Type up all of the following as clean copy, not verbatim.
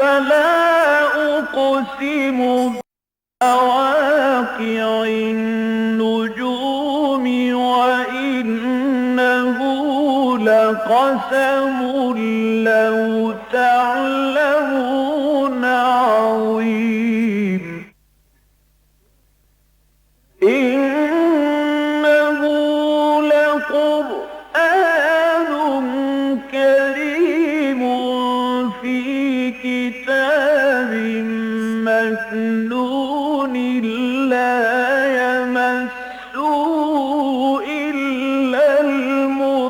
فلا أقسم بمواقع النجوم وإنه لقسم لو تعلمون عظيم إنه لقرآن كريم في كتاب مكنون لا يمسه إلا المطهرون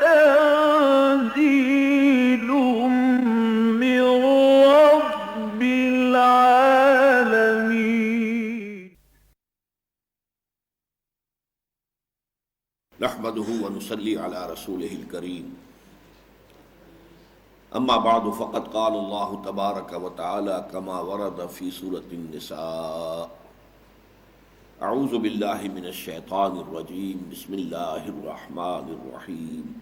تنزيل من رب العالمين. نحمده ونصلي على رسوله الكريم. اما بعد فقد قال الله تبارك وتعالى كما ورد في سورة النساء: اعوذ بالله من الشيطان الرجيم بسم الله الرحمن الرحيم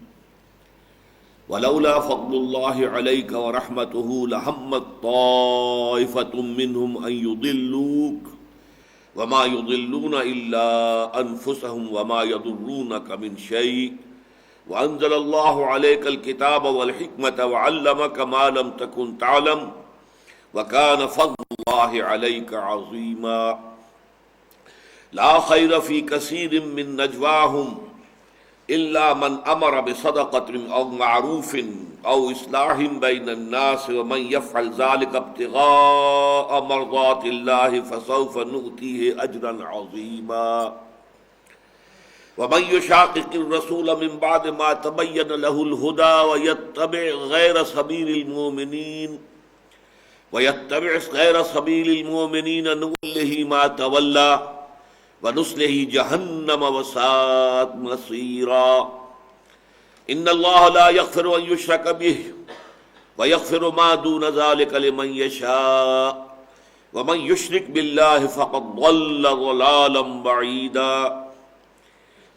ولولا فضل الله عليك ورحمته لهمت طائفة منهم أن يضلوك وما يضلون إلا أنفسهم وما يضرونك من شيء وأنزل الله عليك الكتاب والحكمة وعلمك ما لم تكن تعلم وكان فضل الله عليك عظيما لا خير في كثير من نجواهم إلا من أمر بصدقة أو معروف أو إصلاح بين الناس ومن يفعل ذلك ابتغاء مرضات الله فسوف نؤتيه أجرا عظيما ومن يشاقق الرسول من بعد ما تبين له الهدى ويتبع غير سبيل المؤمنين نوله ما تولى ونصله جهنم وساءت مصيرا إن الله لا يغفر أن يشرك به ويغفر ما دون ذلك لمن يشاء ومن يشرك بالله فقد ضل ضلالا بعيدا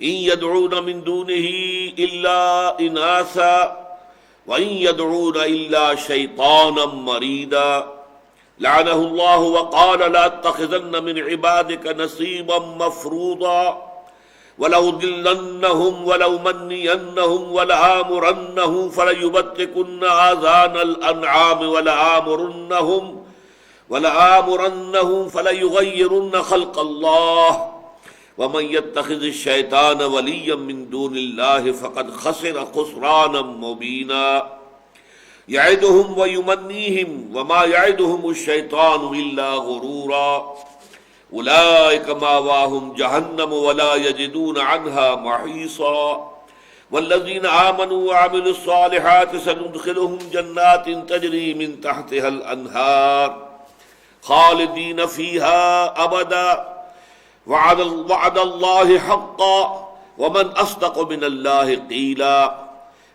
إن يدعون من دونه إلا إناثا وإن يدعون إلا شيطانا مريدا لعنه الله وقال لا اتخذن من عبادك نصيبا مفروضا ولأضلنهم ولأمنينهم ولآمرنهم فليبتكن آذان الأنعام ولآمرنهم فليغيرن خلق الله ومن يتخذ الشيطان وليا من دون الله فقد خسر خسرانا مبينا يعدهم ويمنيهم وما يعدهم الشيطان إلا غرورا أولئك مأواهم جهنم ولا يجدون عنها محيصا والذين آمنوا وعملوا الصالحات سندخلهم جنات تجري من تحتها الأنهار خالدين فيها أبدا وعد الله حقا ومن أصدق من الله قيلا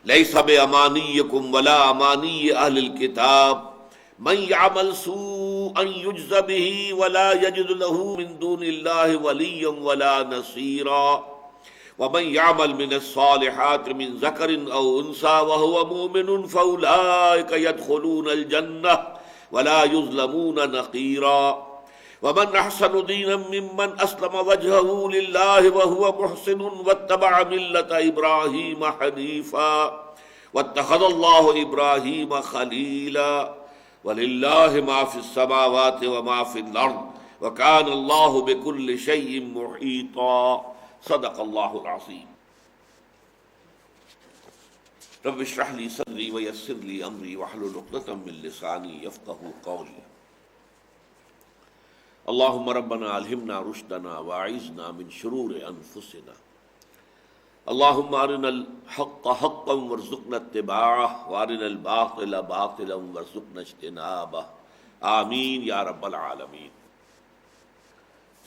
ليس بأمانيكم ولا أماني أهل الكتاب من يعمل سوءا يجز به ولا يجد له من دون الله وليا ولا نصيرا ومن يعمل من الصالحات من ذكر أو أنثى وهو مؤمن فأولئك يدخلون الجنة ولا يظلمون نقيرا ومن أحسن دينا ممن أسلم وجهه لله وهو محسن واتبع ملة إبراهيم حنيفا واتخذ الله إبراهيم خليلا ولله ما في السماوات وما في الأرض وكان الله بكل شيء محيطا صدق الله العظيم. رب اشرح لي صدري ويسر لي أمري واحلل عقدة من لساني يفقهوا قولي. اللهم ربنا ألهمنا رشدنا وأعذنا من شرور أنفسنا. اللهم أرنا الحق حقا وارزقنا اتباعه وأرنا الباطل باطلا وارزقنا اجتنابه آمین یا رب العالمین.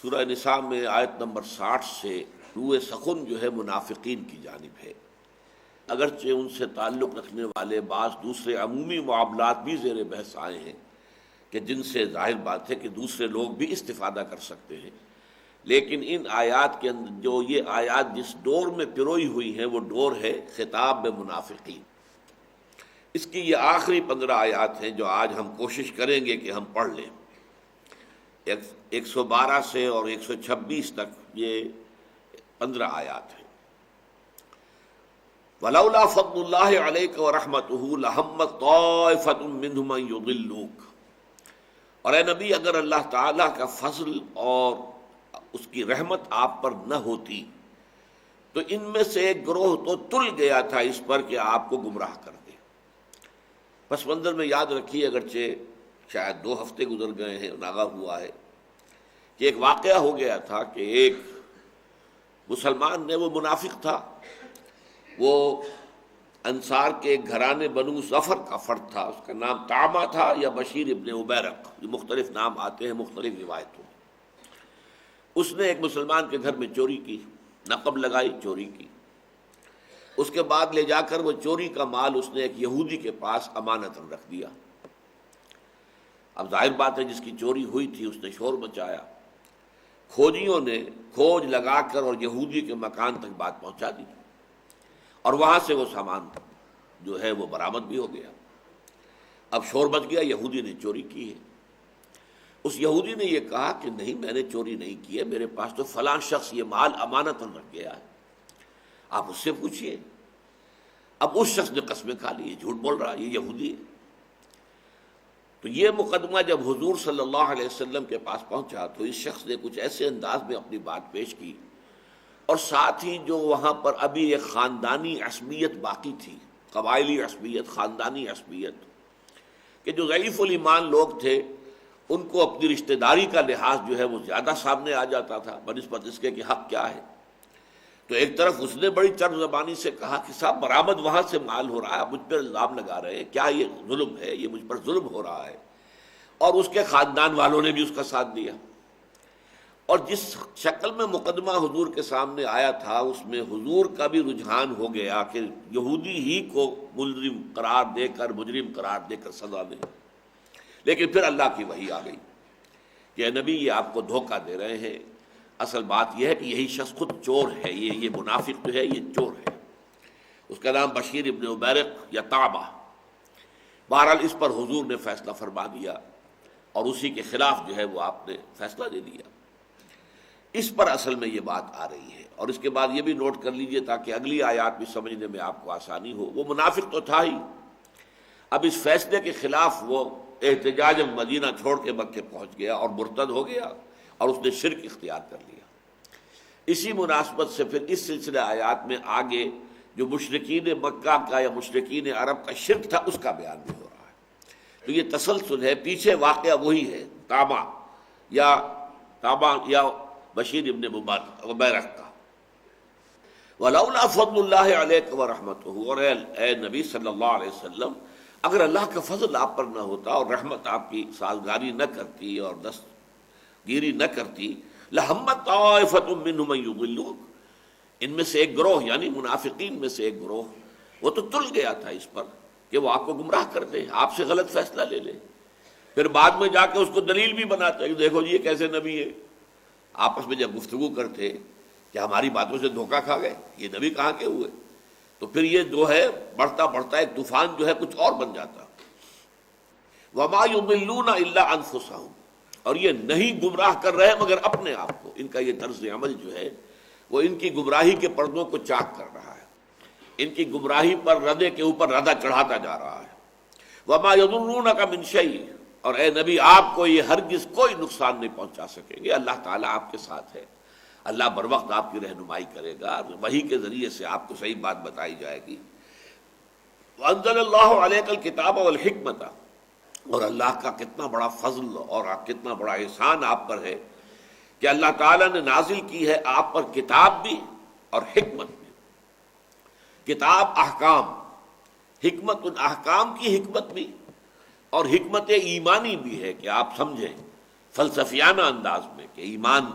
سورہ نساء میں آیت نمبر 60 سے روئے سخن جو ہے منافقین کی جانب ہے. اگرچہ ان سے تعلق رکھنے والے بعض دوسرے عمومی معاملات بھی زیر بحث آئے ہیں کہ جن سے ظاہر بات ہے کہ دوسرے لوگ بھی استفادہ کر سکتے ہیں، لیکن ان آیات کے اندر جو یہ آیات جس ڈور میں پروئی ہوئی ہیں وہ ڈور ہے خطاب منافقین. اس کی یہ آخری 15 آیات ہیں جو آج ہم کوشش کریں گے کہ ہم پڑھ لیں. 112 سے اور 126 تک یہ 15 آیات ہیں. وَلَوْلَا فَضْلُ اللَّهِ عَلَيْكَ وَرَحْمَتُهُ لَهَمَّتْ طَائِفَةٌ مِّنْهُمْ أَن يُضِلُّوكَ. اور اے نبی، اگر اللہ تعالیٰ کا فضل اور اس کی رحمت آپ پر نہ ہوتی تو ان میں سے ایک گروہ تو تل گیا تھا اس پر کہ آپ کو گمراہ کر دے. پس منظر میں یاد رکھیے، اگرچہ شاید 2 ہفتے گزر گئے ہیں، ناغہ ہوا ہے کہ ایک واقعہ ہو گیا تھا کہ ایک مسلمان نے، وہ منافق تھا، وہ انصار کے گھرانے بنو ظفر کا فرد تھا، اس کا نام طعمہ تھا یا بشیر ابن عبیرق، یہ مختلف نام آتے ہیں مختلف روایتوں میں. اس نے ایک مسلمان کے گھر میں چوری کی، نقب لگائی، چوری کی. اس کے بعد لے جا کر وہ چوری کا مال اس نے ایک یہودی کے پاس امانتاً رکھ دیا. اب ظاہر بات ہے جس کی چوری ہوئی تھی اس نے شور مچایا، کھوجیوں نے کھوج لگا کر اور یہودی کے مکان تک بات پہنچا دی، اور وہاں سے وہ سامان جو ہے وہ برآمد بھی ہو گیا. اب شور مچ گیا، یہودی نے چوری کی ہے. اس یہودی نے یہ کہا کہ نہیں، میں نے چوری نہیں کی ہے، میرے پاس تو فلاں شخص یہ مال امانتاً رکھ گیا ہے، آپ اس سے پوچھیے. اب اس شخص نے قسمیں کھا لی، یہ جھوٹ بول رہا ہے، یہ یہودی ہے. تو یہ مقدمہ جب حضور صلی اللہ علیہ وسلم کے پاس پہنچا تو اس شخص نے کچھ ایسے انداز میں اپنی بات پیش کی، اور ساتھ ہی جو وہاں پر ابھی ایک خاندانی عصبیت باقی تھی، قبائلی عصبیت، خاندانی عصبیت، کہ جو ضعیف الایمان لوگ تھے ان کو اپنی رشتہ داری کا لحاظ جو ہے وہ زیادہ سامنے آ جاتا تھا بنسبت اس کے کہ حق کیا ہے. تو ایک طرف اس نے بڑی چرب زبانی سے کہا کہ صاحب برآمد وہاں سے مال ہو رہا ہے، مجھ پر الزام لگا رہے ہیں، کیا یہ ظلم ہے، یہ مجھ پر ظلم ہو رہا ہے. اور اس کے خاندان والوں نے بھی اس کا ساتھ دیا. اور جس شکل میں مقدمہ حضور کے سامنے آیا تھا اس میں حضور کا بھی رجحان ہو گیا کہ یہودی ہی کو ملزم قرار دے کر، مجرم قرار دے کر سزا دے. لیکن پھر اللہ کی وحی آ گئی کہ اے نبی، یہ آپ کو دھوکہ دے رہے ہیں، اصل بات یہ ہے کہ یہی شخص خود چور ہے، یہ منافق جو ہے یہ چور ہے. اس کا نام بشیر ابن عبیرق یا طعمہ. بہرحال اس پر حضور نے فیصلہ فرما دیا اور اسی کے خلاف جو ہے وہ آپ نے فیصلہ دے دیا. اس پر اصل میں یہ بات آ رہی ہے. اور اس کے بعد یہ بھی نوٹ کر لیجئے تاکہ اگلی آیات بھی سمجھنے میں آپ کو آسانی ہو. وہ منافق تو تھا ہی، اب اس فیصلے کے خلاف وہ احتجاج مدینہ چھوڑ کے مکے پہنچ گیا اور مرتد ہو گیا اور اس نے شرک اختیار کر لیا. اسی مناسبت سے پھر اس سلسلہ آیات میں آگے جو مشرکین مکہ کا یا مشرکین عرب کا شرک تھا اس کا بیان بھی ہو رہا ہے. تو یہ تسلسل ہے، پیچھے واقعہ وہی ہے، طعمہ یا بشیر ابن عبیرق کا. وَلَوْلَا فَضْلُ اللَّهِ عَلَيْكَ وَرَحْمَتُهُ. اور اے نبی صلی اللہ علیہ وسلم، اگر اللہ کا فضل آپ پر نہ ہوتا اور رحمت آپ کی سازگاری نہ کرتی اور دستگیری نہ کرتی، لَهَمَّتْ طَائِفَةٌ مِّنْهُمْ أَن يُضِلُّوكَ، ان میں سے ایک گروہ یعنی منافقین میں سے ایک گروہ وہ تو تل گیا تھا اس پر کہ وہ آپ کو گمراہ کر دے، آپ سے غلط فیصلہ لے لے. پھر بعد میں جا کے اس کو دلیل بھی بناتے کہ دیکھو جی یہ کیسے نبی ہے. آپس میں جب گفتگو کرتے کہ ہماری باتوں سے دھوکہ کھا گئے، یہ نبی کہاں کے ہوئے، تو پھر یہ جو ہے بڑھتا بڑھتا ایک طوفان جو ہے کچھ اور بن جاتا. وَمَا يُضِلُّونَ إِلَّا أَنفُسَهُمْ. اور یہ نہیں گمراہ کر رہے مگر اپنے آپ کو. ان کا یہ طرز عمل جو ہے وہ ان کی گمراہی کے پردوں کو چاک کر رہا ہے، ان کی گمراہی پر ردے کے اوپر ردہ چڑھاتا جا رہا ہے. وَمَا يَضُرُّونَكَ مِنْ شَيْءٍ. اور اے نبی، آپ کو یہ ہرگز کوئی نقصان نہیں پہنچا سکیں گے. اللہ تعالیٰ آپ کے ساتھ ہے، اللہ بر وقت آپ کی رہنمائی کرے گا، وحی کے ذریعے سے آپ کو صحیح بات بتائی جائے گی. وَأَنزَلَ اللَّهُ عَلَيْكَ الْكِتَابَ وَالْحِكْمَةَ. اور اللہ کا کتنا بڑا فضل اور کتنا بڑا احسان آپ پر ہے کہ اللہ تعالیٰ نے نازل کی ہے آپ پر کتاب بھی اور حکمت بھی. کتاب احکام، حکمت احکام کی حکمت بھی، اور حکمت ایمانی بھی ہے کہ آپ سمجھیں فلسفیانہ انداز میں کہ ایمان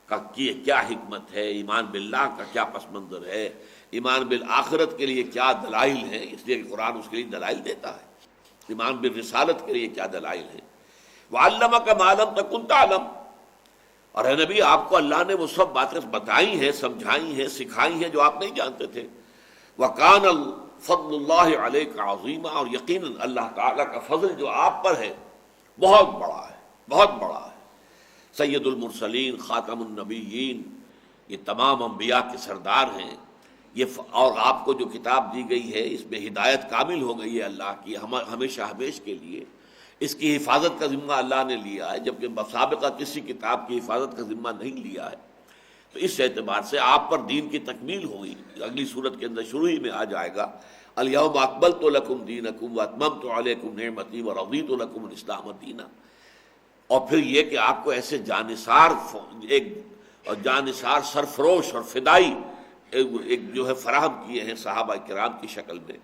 کا کیا حکمت ہے، ایمان باللہ کا کیا پس منظر ہے، ایمان بالآخرت کے لیے کیا دلائل ہیں، اس لیے کہ قرآن اس کے لیے دلائل دیتا ہے. ایمان بالرسالت کے لیے کیا دلائل ہیں. وَعَلَّمَكَ مَا لَمْ تَكُنْ تَعْلَمْ. اور اے نبی، آپ کو اللہ نے وہ سب باتیں بتائی ہیں، سمجھائی ہیں، سکھائی ہیں جو آپ نہیں جانتے تھے. وَكَانَ فضل اللہ علیک عظیم، اور یقیناً اللہ تعالیٰ کا فضل جو آپ پر ہے بہت بڑا ہے، بہت بڑا ہے۔ سید المرسلین، خاتم النبیین، یہ تمام انبیاء کے سردار ہیں، اور آپ کو جو کتاب دی گئی ہے اس میں ہدایت کامل ہو گئی ہے اللہ کی ہمیشہ ہمیش کے لیے۔ اس کی حفاظت کا ذمہ اللہ نے لیا ہے، جبکہ سابقہ کسی کتاب کی حفاظت کا ذمہ نہیں لیا ہے۔ تو اس اعتبار سے آپ پر دین کی تکمیل ہوئی۔ اگلی صورت کے اندر شروع ہی میں آ جائے گا الیوم اکملت لکم دینکم واتممت علیکم نعمتی ورضیت لکم الاسلام دینا۔ اور پھر یہ کہ آپ کو ایسے جانثار سرفروش اور فدائی ایک جو ہے فراہم کیے ہیں صحابہ کرام کی شکل میں،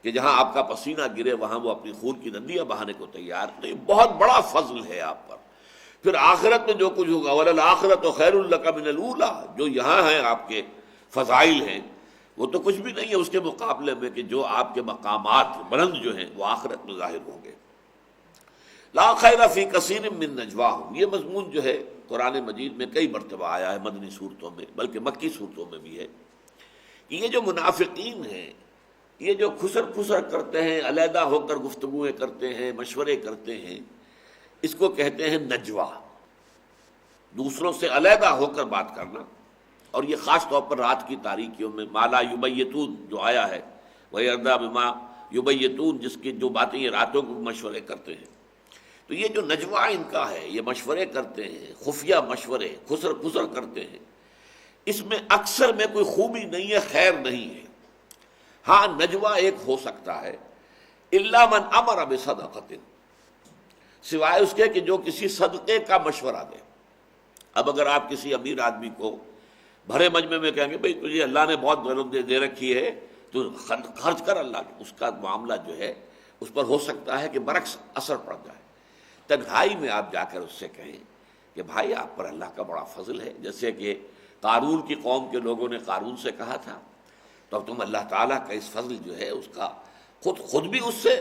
کہ جہاں آپ کا پسینہ گرے وہاں وہ اپنی خون کی ندیاں بہانے کو تیار۔ تو یہ بہت بڑا فضل ہے آپ پر۔ پھر آخرت میں جو کچھ ہوگا وَلَلْآخِرَةُ خَيْرٌ لَكَ مِنَ الْأُولَىٰ، جو یہاں ہیں آپ کے فضائل ہیں وہ تو کچھ بھی نہیں ہے اس کے مقابلے میں کہ جو آپ کے مقامات بلند جو ہیں وہ آخرت میں ظاہر ہوں گے۔ لا خیر فی کثیر من نجواہم، یہ مضمون جو ہے قرآن مجید میں کئی مرتبہ آیا ہے، مدنی صورتوں میں بلکہ مکی صورتوں میں بھی ہے۔ یہ جو منافقین ہیں، یہ جو خسر خسر کرتے ہیں، علیحدہ ہو کر گفتگویں کرتے ہیں، مشورے کرتے ہیں، اس کو کہتے ہیں نجوا، دوسروں سے علیحدہ ہو کر بات کرنا۔ اور یہ خاص طور پر رات کی تاریکیوں میں ما لا یبیتون جو آیا ہے، وَيَرْضَىٰ بِمَا یبیتون، جس کی جو باتیں یہ راتوں کو مشورے کرتے ہیں۔ تو یہ جو نجوا ان کا ہے، یہ مشورے کرتے ہیں، خفیہ مشورے، خسر خسر کرتے ہیں، اس میں اکثر میں کوئی خوبی نہیں ہے، خیر نہیں ہے۔ ہاں نجوا ایک ہو سکتا ہے الا من امر بصدقۃ، سوائے اس کے کہ جو کسی صدقے کا مشورہ دے۔ اب اگر آپ کسی امیر آدمی کو بھرے مجمع میں کہیں گے بھئی تجھے اللہ نے بہت دولت دے رکھی ہے تو خرچ کر اللہ کی، اس کا معاملہ جو ہے اس پر ہو سکتا ہے کہ برعکس اثر پڑ جائے۔ تنہائی میں آپ جا کر اس سے کہیں کہ بھائی آپ پر اللہ کا بڑا فضل ہے، جیسے کہ قارون کی قوم کے لوگوں نے قارون سے کہا تھا، تو اب تم اللہ تعالیٰ کا اس فضل جو ہے اس کا خود بھی اس سے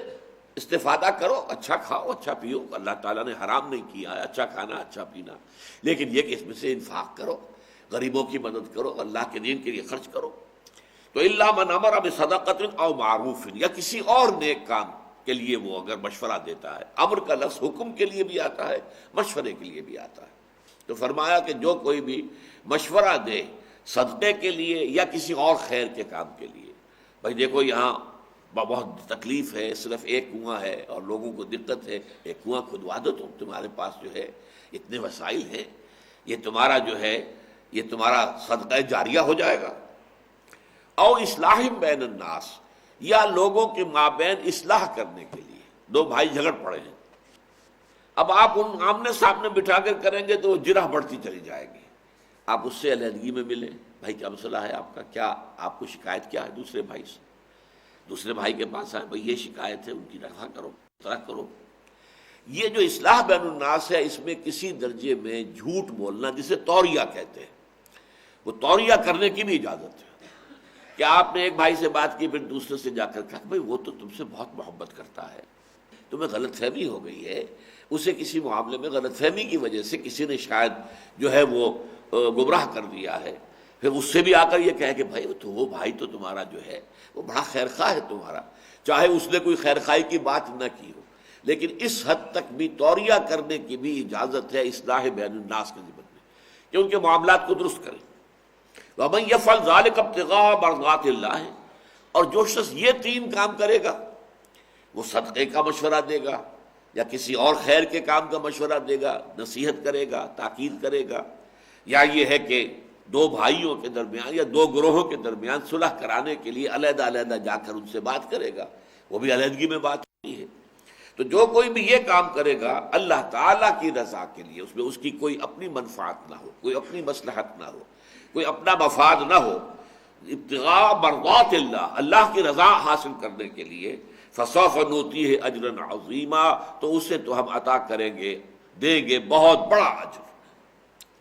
استفادہ کرو، اچھا کھاؤ اچھا پیو، اللہ تعالیٰ نے حرام نہیں کیا ہے اچھا کھانا اچھا پینا، لیکن یہ کہ اس میں سے انفاق کرو، غریبوں کی مدد کرو، اللہ کے دین کے لیے خرچ کرو۔ تو الا من امر بصدقۃ او معروف، یا کسی اور نیک کام کے لیے وہ اگر مشورہ دیتا ہے۔ امر کا لفظ حکم کے لیے بھی آتا ہے، مشورے کے لیے بھی آتا ہے۔ تو فرمایا کہ جو کوئی بھی مشورہ دے صدقے کے لیے یا کسی اور خیر کے کام کے لیے، بھائی دیکھو یہاں بہت تکلیف ہے، صرف ایک کنواں ہے اور لوگوں کو دقت ہے، ایک کنواں کھدوا دو، تمہارے پاس جو ہے اتنے وسائل ہیں، یہ تمہارا جو ہے یہ تمہارا صدقہ جاریہ ہو جائے گا۔ او اصلاح بین الناس، یا لوگوں کے مابین اصلاح کرنے کے لیے، دو بھائی جھگڑ پڑے ہیں، اب آپ ان آمنے سامنے بٹھا کر کریں گے تو وہ جرح بڑھتی چلی جائے گی۔ آپ اس سے علیحدگی میں ملیں، بھائی کیا مسئلہ ہے آپ کا، کیا آپ کو شکایت کیا ہے دوسرے بھائی سے، دوسرے بھائی کے پاس آئے، بھائی یہ شکایت ہے، ان کی رفع کرو، طرح کرو۔ یہ جو اصلاح بین الناس ہے اس میں کسی درجے میں جھوٹ بولنا، جسے توریہ کہتے ہیں، وہ توریہ کرنے کی بھی اجازت ہے کہ آپ نے ایک بھائی سے بات کی پھر دوسرے سے جا کر کہا بھائی وہ تو تم سے بہت محبت کرتا ہے، تمہیں غلط فہمی ہو گئی ہے، اسے کسی معاملے میں غلط فہمی کی وجہ سے کسی نے شاید جو ہے وہ گمراہ کر دیا ہے، پھر اس سے بھی آ کر یہ کہے کہ بھائی تو وہ بھائی تو تمہارا جو ہے وہ بڑا خیر خواہ ہے تمہارا، چاہے اس نے کوئی خیر خواہی کی بات نہ کی ہو، لیکن اس حد تک بھی توریہ کرنے کی بھی اجازت ہے اصلاح بین الناس کے ذمن میں کہ ان کے معاملات کو درست کریں۔ وَمَن يَفْعَلْ ذَلِكَ ابْتِغَاءَ مَرْضَاتِ اللَّهِ، اور جو شخص یہ تین کام کرے گا، وہ صدقے کا مشورہ دے گا یا کسی اور خیر کے کام کا مشورہ دے گا، نصیحت کرے گا، تاکید کرے گا، یا یہ ہے کہ دو بھائیوں کے درمیان یا دو گروہوں کے درمیان صلح کرانے کے لیے علیحدہ علیحدہ جا کر ان سے بات کرے گا، وہ بھی علیحدگی میں بات ہوتی ہے۔ تو جو کوئی بھی یہ کام کرے گا اللہ تعالیٰ کی رضا کے لیے، اس میں اس کی کوئی اپنی منفعت نہ ہو، کوئی اپنی مصلحت نہ ہو، کوئی اپنا مفاد نہ ہو، ابتغاء مرضات اللہ، اللہ کی رضا حاصل کرنے کے لیے، فسوف نؤتیہ اجرا عظیما، تو اسے تو ہم عطا کریں گے، دیں گے بہت بڑا اجر۔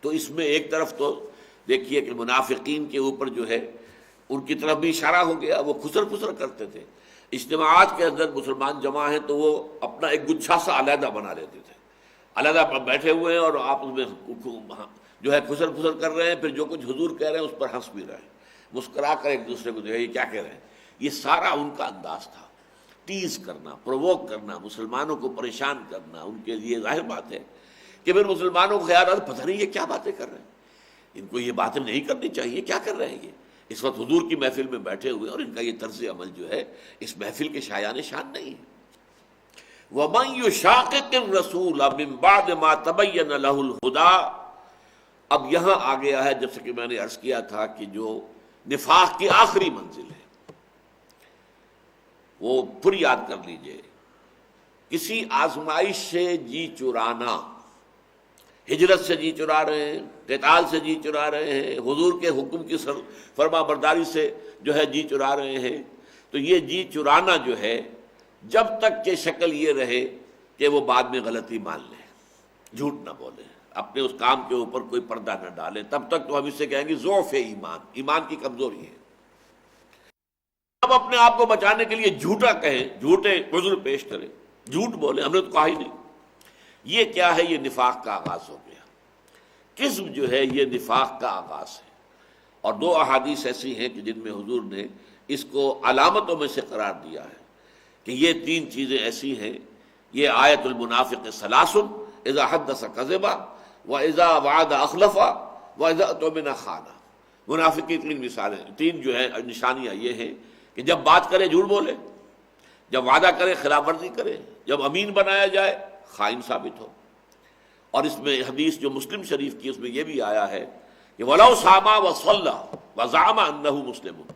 تو اس میں ایک طرف تو دیکھیے کہ منافقین کے اوپر جو ہے ان کی طرف بھی اشارہ ہو گیا، وہ خسر خسر کرتے تھے، اجتماعات کے اندر مسلمان جمع ہیں تو وہ اپنا ایک گچھا سا علیحدہ بنا لیتے تھے، علیحدہ بیٹھے ہوئے ہیں اور آپ اس میں جو ہے خسر خسر کر رہے ہیں، پھر جو کچھ حضور کہہ رہے ہیں اس پر ہنس بھی رہے ہیں، مسکرا کر ایک دوسرے کو جو ہے یہ کیا کہہ رہے ہیں، یہ سارا ان کا انداز تھا، ٹیز کرنا، پرووک کرنا، مسلمانوں کو پریشان کرنا۔ ان کے لیے ظاہر بات ہے کہ پھر مسلمانوں کو خیال آتا پتہ نہیں یہ کیا باتیں کر رہے ہیں، ان کو یہ باتیں نہیں کرنی چاہیے، کیا کر رہے ہیں یہ اس وقت حضور کی محفل میں بیٹھے ہوئے، اور ان کا یہ طرز عمل جو ہے اس محفل کے شایان شان نہیں ہے۔ وَمَن يُشَاقِقِ الرَّسُولَ مِن بَعْدِ مَا تَبَيَّنَ لَهُ الْهُدَىٰ، اب یہاں آ گیا ہے جیسے کہ میں نے عرض کیا تھا کہ جو نفاق کی آخری منزل ہے وہ پھر یاد کر لیجئے، کسی آزمائش سے جی چرانا، ہجرت سے جی چرا رہے ہیں، قتال سے جی چرا رہے ہیں، حضور کے حکم کی فرما برداری سے جو ہے جی چرا رہے ہیں، تو یہ جی چرانا جو ہے جب تک کہ شکل یہ رہے کہ وہ بعد میں غلطی مان لیں، جھوٹ نہ بولیں، اپنے اس کام کے اوپر کوئی پردہ نہ ڈالیں، تب تک تو ہم اس سے کہیں گے ضعف ایمان، ایمان کی کمزوری ہے۔ اب اپنے آپ کو بچانے کے لیے جھوٹا کہیں، جھوٹے عذر پیش کریں، جھوٹ بولیں، ہم نے تو کہا ہی نہیں، یہ کیا ہے؟ یہ نفاق کا آغاز ہو گیا۔ کذب جو ہے یہ نفاق کا آغاز ہے، اور دو احادیث ایسی ہیں کہ جن میں حضور نے اس کو علامتوں میں سے قرار دیا ہے کہ یہ تین چیزیں ایسی ہیں، یہ آیت المنافق ثلاث اذا حدث کذب واذا وعد اخلف واذا اؤتمن خان۔ منافق کی تین مثالیں، تین جو ہے نشانیاں یہ ہیں کہ جب بات کرے جھوٹ بولے، جب وعدہ کرے خلاف ورزی کرے، جب امین بنایا جائے خائن ثابت ہو۔ اور اس میں حدیث جو مسلم شریف کی اس میں یہ بھی آیا ہے کہ وَلَوْ صَامَ وَصَلَّى وَزَعَمَ أَنَّهُ مُسْلِمٌ،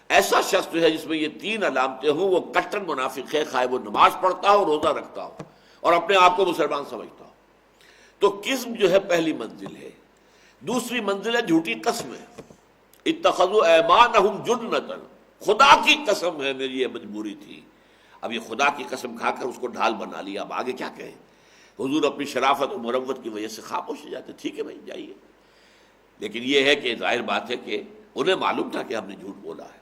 ایسا شخص جو ہے جس میں یہ تین علامتیں ہوں وہ کٹر منافق ہے، خواہ وہ نماز پڑھتا ہو، روزہ رکھتا ہو اور اپنے آپ کو مسلمان سمجھتا ہو۔ تو قسم جو ہے پہلی منزل ہے۔ دوسری منزل ہے جھوٹی قسمیں، اتخذوا ایمانہم جنۃ، خدا کی قسم ہے میری یہ مجبوری تھی۔ اب یہ خدا کی قسم کھا کر اس کو ڈھال بنا لیا، اب آگے کیا کہیں؟ حضور اپنی شرافت اور مروت کی وجہ سے خاموش ہو جاتے، ٹھیک ہے بھائی جائیے، لیکن یہ ہے کہ ظاہر بات ہے کہ انہیں معلوم تھا کہ ہم نے جھوٹ بولا ہے،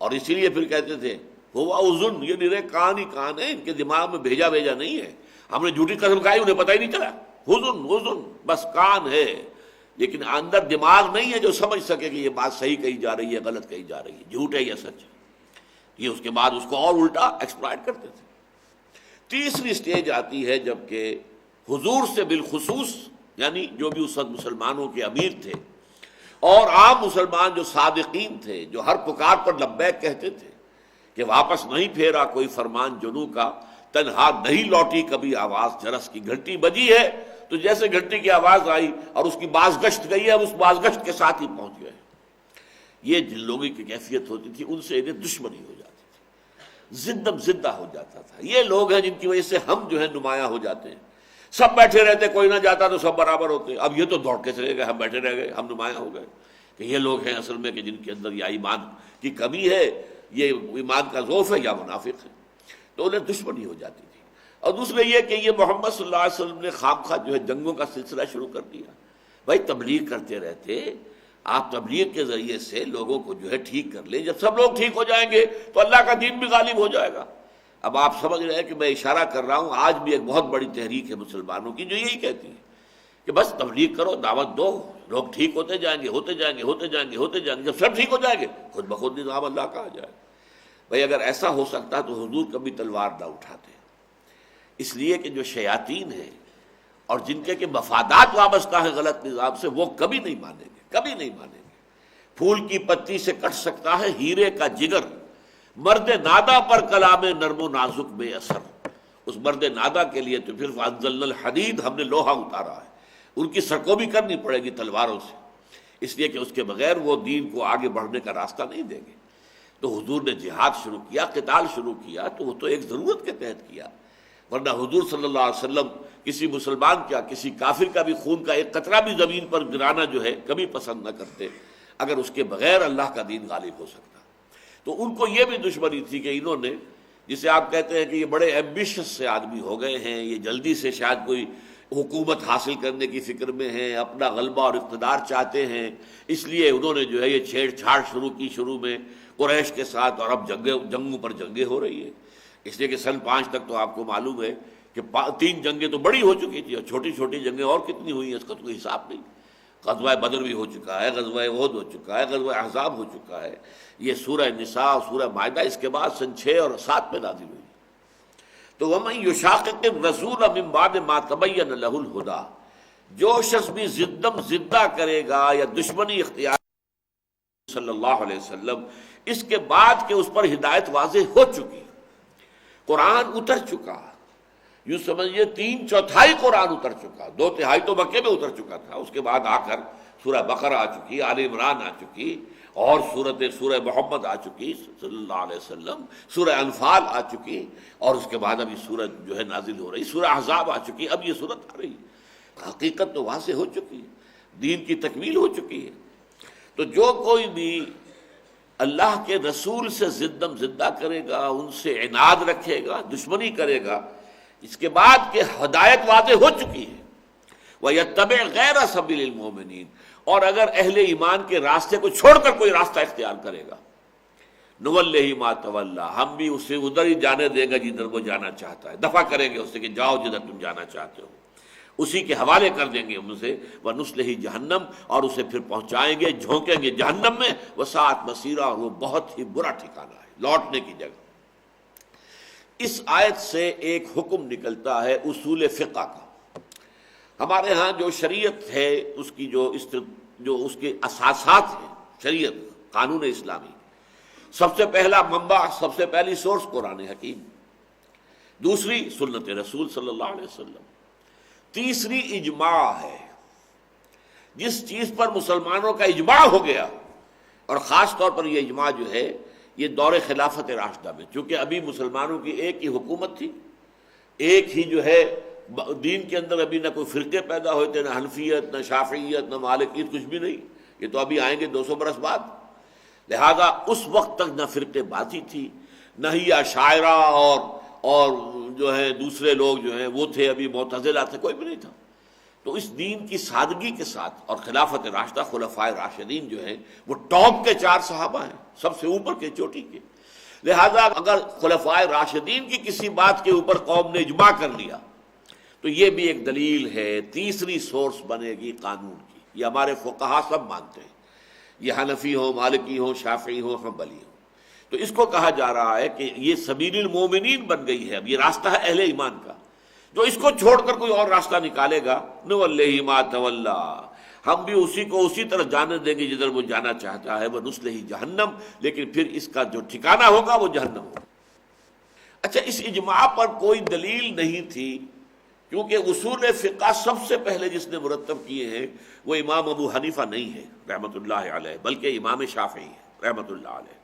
اور اسی لیے پھر کہتے تھے ہوا اذن، یہ نرے کان ہی کان ہے، ان کے دماغ میں بھیجا نہیں ہے، ہم نے جھوٹی قسم کھائی انہیں پتہ ہی نہیں چلا، اذن بس کان ہے، لیکن اندر دماغ نہیں ہے جو سمجھ سکے کہ یہ بات صحیح کہی جا رہی ہے، غلط کہی جا رہی ہے، جھوٹ ہے یا سچ ہے۔ یہ اس کے بعد اس کو اور الٹا ایکسپلائٹ کرتے تھے۔ تیسری سٹیج آتی ہے جب کہ حضور سے بالخصوص، یعنی جو بھی اس وقت مسلمانوں کے امیر تھے اور عام مسلمان جو صادقین تھے، جو ہر پکار پر لبیک کہتے تھے کہ واپس نہیں پھیرا کوئی فرمان جنوں کا، تنہا نہیں لوٹی کبھی آواز جرس کی، گھنٹی بجی ہے تو جیسے گھنٹی کی آواز آئی اور اس کی باز گشت گئی ہے، اس باز گشت کے ساتھ ہی پہنچ گئے۔ یہ جن لوگوں کی کیفیت ہوتی تھی ان سے انہیں دشمنی ہو جاتی تھی، زدم زدہ ہو جاتا تھا۔ یہ لوگ ہیں جن کی وجہ سے ہم جو ہے نمایاں ہو جاتے ہیں، سب بیٹھے رہتے، کوئی نہ جاتا تو سب برابر ہوتے، اب یہ تو دوڑ کے چلے گئے، ہم بیٹھے رہ گئے، ہم نمایاں ہو گئے۔ کہ یہ لوگ ہیں اصل میں کہ جن کے اندر یا ایمان کی کمی ہے، یہ ایمان کا ضعف ہے، یا منافق ہے، تو انہیں دشمنی ہو جاتی تھی۔ اور دوسرے یہ کہ یہ محمد صلی اللہ علیہ وسلم نے خامخواہ جو ہے جنگوں کا سلسلہ شروع کر دیا۔ بھائی تبلیغ کرتے رہتے، آپ تبلیغ کے ذریعے سے لوگوں کو جو ہے ٹھیک کر لیں، جب سب لوگ ٹھیک ہو جائیں گے تو اللہ کا دین بھی غالب ہو جائے گا۔ اب آپ سمجھ رہے ہیں کہ میں اشارہ کر رہا ہوں، آج بھی ایک بہت بڑی تحریک ہے مسلمانوں کی جو یہی کہتی ہے کہ بس تبلیغ کرو، دعوت دو، لوگ ٹھیک ہوتے جائیں گے، ہوتے جائیں گے، ہوتے جائیں گے، ہوتے جائیں گے، جب سب ٹھیک ہو جائیں گے خود بخود نظام اللہ کا آ جائے۔ بھائی اگر ایسا ہو سکتا تو حضور کبھی تلوار نہ اٹھاتے، اس لیے کہ جو شیاطین ہیں اور جن کے مفادات وابستہ ہیں غلط نظام سے، وہ کبھی نہیں مانیں گے، کبھی نہیں مانیں گے۔ پھول کی پتی سے کٹ سکتا ہے ہیرے کا جگر، مرد نادا پر کلام نرم و نازک بے اثر۔ اس مرد نادا کے لیے تو پھر فانزلنا الحدید، ہم نے لوہا اتارا ہے، ان کی سرکوبی کرنی پڑے گی تلواروں سے، اس لیے کہ اس کے بغیر وہ دین کو آگے بڑھنے کا راستہ نہیں دیں گے۔ تو حضور نے جہاد شروع کیا، قتال شروع کیا، تو وہ تو ایک ضرورت کے تحت کیا، ورنہ حضور صلی اللہ علیہ وسلم کسی مسلمان کیا کسی کافر کا بھی خون کا ایک قطرہ بھی زمین پر گرانا جو ہے کبھی پسند نہ کرتے، اگر اس کے بغیر اللہ کا دین غالب ہو سکتا۔ تو ان کو یہ بھی دشمنی تھی کہ انہوں نے، جسے آپ کہتے ہیں کہ یہ بڑے ایمبیشس سے آدمی ہو گئے ہیں، یہ جلدی سے شاید کوئی حکومت حاصل کرنے کی فکر میں ہیں، اپنا غلبہ اور اقتدار چاہتے ہیں، اس لیے انہوں نے جو ہے یہ چھیڑ چھاڑ شروع کی شروع میں قریش کے ساتھ، اور اب جنگوں پر جنگیں ہو رہی ہیں۔ اس لیے کہ سن 5 تک تو آپ کو معلوم ہے کہ 3 جنگیں تو بڑی ہو چکی تھی، اور چھوٹی چھوٹی جنگیں اور کتنی ہوئی ہیں اس کا تو کوئی حساب نہیں۔ غزوہ بدر بھی ہو چکا ہے، غزوہ احد ہو چکا ہے، غزوہ احزاب ہو چکا ہے، یہ سورہ نساء اور سورہ مائدہ اس کے بعد سن 6 اور 7 میں نازل ہوئی۔ تو وَمَن يُشَاقِقِ الرَّسُولَ مِن بَعْدِ مَا تَبَيَّنَ لَهُ الْهُدَىٰ، جو شخص بھی زدہ کرے گا یا دشمنی اختیار صلی اللہ علیہ وسلم اس کے بعد کہ اس پر ہدایت واضح ہو چکی، قرآن اتر چکا، یوں سمجھئے 3/4 قرآن اتر چکا، 2/3 تو مکے میں اتر چکا تھا، اس کے بعد آ کر سورہ بقرہ آ چکی، آل عمران آ چکی، اور سورہ محمد آ چکی صلی اللہ علیہ وسلم، سورہ انفال آ چکی، اور اس کے بعد اب یہ سورہ جو ہے نازل ہو رہی، سورہ احزاب آ چکی، اب یہ سورت آ رہی۔ حقیقت تو واضح ہو چکی ہے، دین کی تکمیل ہو چکی ہے۔ تو جو کوئی بھی اللہ کے رسول سے زدہ کرے گا، ان سے عناد رکھے گا، دشمنی کرے گا، اس کے بعد کہ ہدایت واضح ہو چکی ہے، وَيَتَّبِعْ غَيْرَ سَبِيلِ الْمُؤْمِنِينَ، اور اگر اہل ایمان کے راستے کو چھوڑ کر کوئی راستہ اختیار کرے گا، نُوَلِّهِ مَا تَوَلَّىٰ، ہم بھی اسے ادھر ہی جانے دیں گے جدھر وہ جانا چاہتا ہے، دفع کریں گے اسے کہ جاؤ جدھر تم جانا چاہتے ہو، اسی کے حوالے کر دیں گے ہم اسے، وَنُصْلِهِ جہنم، اور اسے پھر پہنچائیں گے، جھونکیں گے جہنم میں، وَسَاءَتْ مَصِيرًا، اور وہ بہت ہی برا ٹھکانہ ہے، لوٹنے کی جگہ۔ اس آیت سے ایک حکم نکلتا ہے اصول فقہ کا۔ ہمارے ہاں جو شریعت ہے اس کی جو اس کے اساسات ہیں، شریعت قانون اسلامی، سب سے پہلا منبع، سب سے پہلی سورس قرآن حکیم، دوسری سنت رسول صلی اللہ علیہ وسلم، تیسری اجماع ہے، جس چیز پر مسلمانوں کا اجماع ہو گیا، اور خاص طور پر یہ اجماع جو ہے یہ دور خلافت راشدہ میں، چونکہ ابھی مسلمانوں کی ایک ہی حکومت تھی، ایک ہی جو ہے دین کے اندر ابھی نہ کوئی فرقے پیدا ہوئے تھے، نہ حنفیت، نہ شافعیت، نہ مالکیت، کچھ بھی نہیں، یہ تو ابھی آئیں گے 200 برس بعد، لہذا اس وقت تک نہ فرقے بازی تھی، نہ ہی عشائرہ اور جو ہے دوسرے لوگ جو ہیں وہ تھے، ابھی معتزلہ تھے، کوئی بھی نہیں تھا۔ تو اس دین کی سادگی کے ساتھ، اور خلافت راشدہ، خلفائے راشدین جو ہیں وہ ٹاپ کے 4 صحابہ ہیں، سب سے اوپر کے، چوٹی کے، لہذا اگر خلفائے راشدین کی کسی بات کے اوپر قوم نے اجماع کر لیا تو یہ بھی ایک دلیل ہے، تیسری سورس بنے گی قانون کی، یہ ہمارے فقہا سب مانتے ہیں، یہ حنفی ہو، مالکی ہو، شافعی ہو، حنبلی ہو۔ تو اس کو کہا جا رہا ہے کہ یہ سبیل المومنین بن گئی ہے، اب یہ راستہ ہے اہل ایمان کا، جو اس کو چھوڑ کر کوئی اور راستہ نکالے گا، نُوَلِّهِ مَا تَوَلَّىٰ، ہم بھی اسی کو اسی طرح جانے دیں گے جدھر وہ جانا چاہتا ہے، وَنُصْلِهِ جہنم، لیکن پھر اس کا جو ٹھکانہ ہوگا وہ جہنم ہوگا۔ اچھا، اس اجماع پر کوئی دلیل نہیں تھی، کیونکہ اصول فقہ سب سے پہلے جس نے مرتب کیے ہیں وہ امام ابو حنیفہ نہیں ہے رحمۃ اللہ علیہ، بلکہ امام شافعی ہے رحمۃ اللہ علیہ۔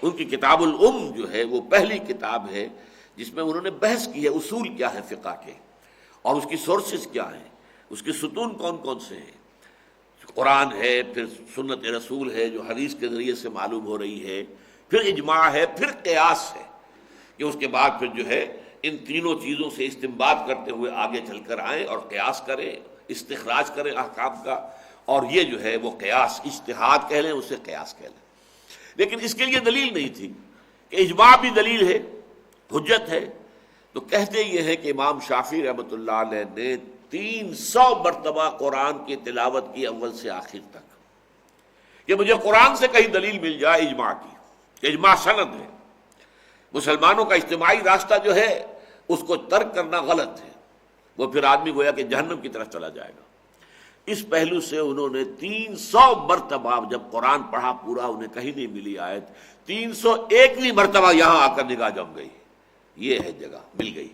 ان کی کتاب الام جو ہے وہ پہلی کتاب ہے جس میں انہوں نے بحث کی ہے اصول کیا ہے فقہ کے، اور اس کی سورسز کیا ہیں، اس کے ستون کون کون سے ہیں۔ قرآن ہے، پھر سنت رسول ہے جو حدیث کے ذریعے سے معلوم ہو رہی ہے، پھر اجماع ہے، پھر قیاس ہے کہ اس کے بعد پھر جو ہے ان تینوں چیزوں سے استنباط کرتے ہوئے آگے چل کر آئیں اور قیاس کریں، استخراج کریں احکام کا، اور یہ جو ہے وہ قیاس، اجتہاد کہہ لیں، اسے قیاس کہہ لیں۔ لیکن اس کے لیے دلیل نہیں تھی کہ اجماع بھی دلیل ہے، حجت ہے، تو کہتے یہ ہے کہ امام شافعی رحمۃ اللہ علیہ نے 300 مرتبہ قرآن کی تلاوت کی اول سے آخر تک، کہ مجھے قرآن سے کہیں دلیل مل جائے اجماع کی، کہ اجماع سند ہے، مسلمانوں کا اجتماعی راستہ جو ہے اس کو ترک کرنا غلط ہے، وہ پھر آدمی گویا کہ جہنم کی طرف چلا جائے گا۔ اس پہلو سے انہوں نے 300 مرتبہ جب قرآن پڑھا پورا، انہیں کہیں نہیں ملی آیت، 301ویں مرتبہ یہاں آ کر نگاہ جم گئی، یہ ہے جگہ مل گئی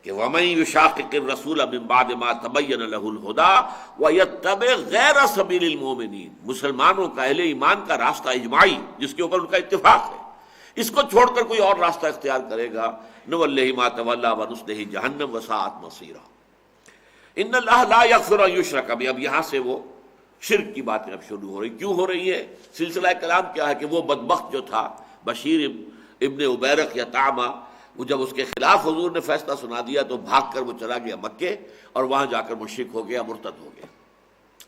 کہ وَمَن يُشَاقِقِ الرَّسُولَ مِن بَعْدِ مَا تَبَيَّنَ لَهُ الْهُدَىٰ وَيَتَّبِعْ غَيْرَ سَبِيلِ الْمُؤْمِنِينَ، مسلمانوں کا، اہل ایمان کا راستہ اجماعی جس کے اوپر ان کا اتفاق ہے، اس کو چھوڑ کر کوئی اور راستہ اختیار کرے گا، نُوَلِّهِ مَا تَوَلَّىٰ وَنُصْلِهِ جَهَنَّمَ وَسَاءَتْ مَصِيرًا۔ ان اللہ لا یغفر ان یشرک بہ، اب یہاں سے وہ شرک کی باتیں اب شروع ہو رہی، کیوں ہو رہی ہے؟ سلسلہ کلام کیا ہے کہ وہ بدبخت جو تھا بشیر ابن ابیرق یا طعمہ، وہ جب اس کے خلاف حضور نے فیصلہ سنا دیا تو بھاگ کر وہ چلا گیا مکے، اور وہاں جا کر مشرک ہو گیا، مرتد ہو گیا۔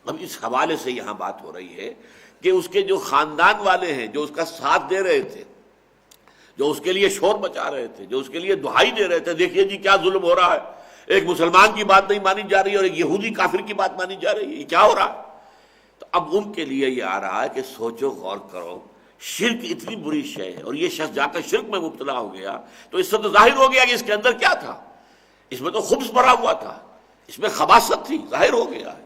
اب اس حوالے سے یہاں بات ہو رہی ہے کہ اس کے جو خاندان والے ہیں، جو اس کا ساتھ دے رہے تھے، جو اس کے لیے شور مچا رہے تھے، جو اس کے لیے دہائی دے رہے تھے، دیکھیے جی کیا ظلم ہو رہا ہے، ایک مسلمان کی بات نہیں مانی جا رہی اور ایک یہودی کافر کی بات مانی جا رہی ہے، یہ کیا ہو رہا ہے؟ اب ان کے لیے یہ آ رہا ہے کہ سوچو، غور کرو، شرک اتنی بری شے ہے، اور یہ شخص جا کر شرک میں مبتلا ہو گیا تو اس سے تو ظاہر ہو گیا کہ اس کے اندر کیا تھا، اس میں تو خبث بھرا ہوا تھا، اس میں خباثت تھی، ظاہر ہو گیا ہے۔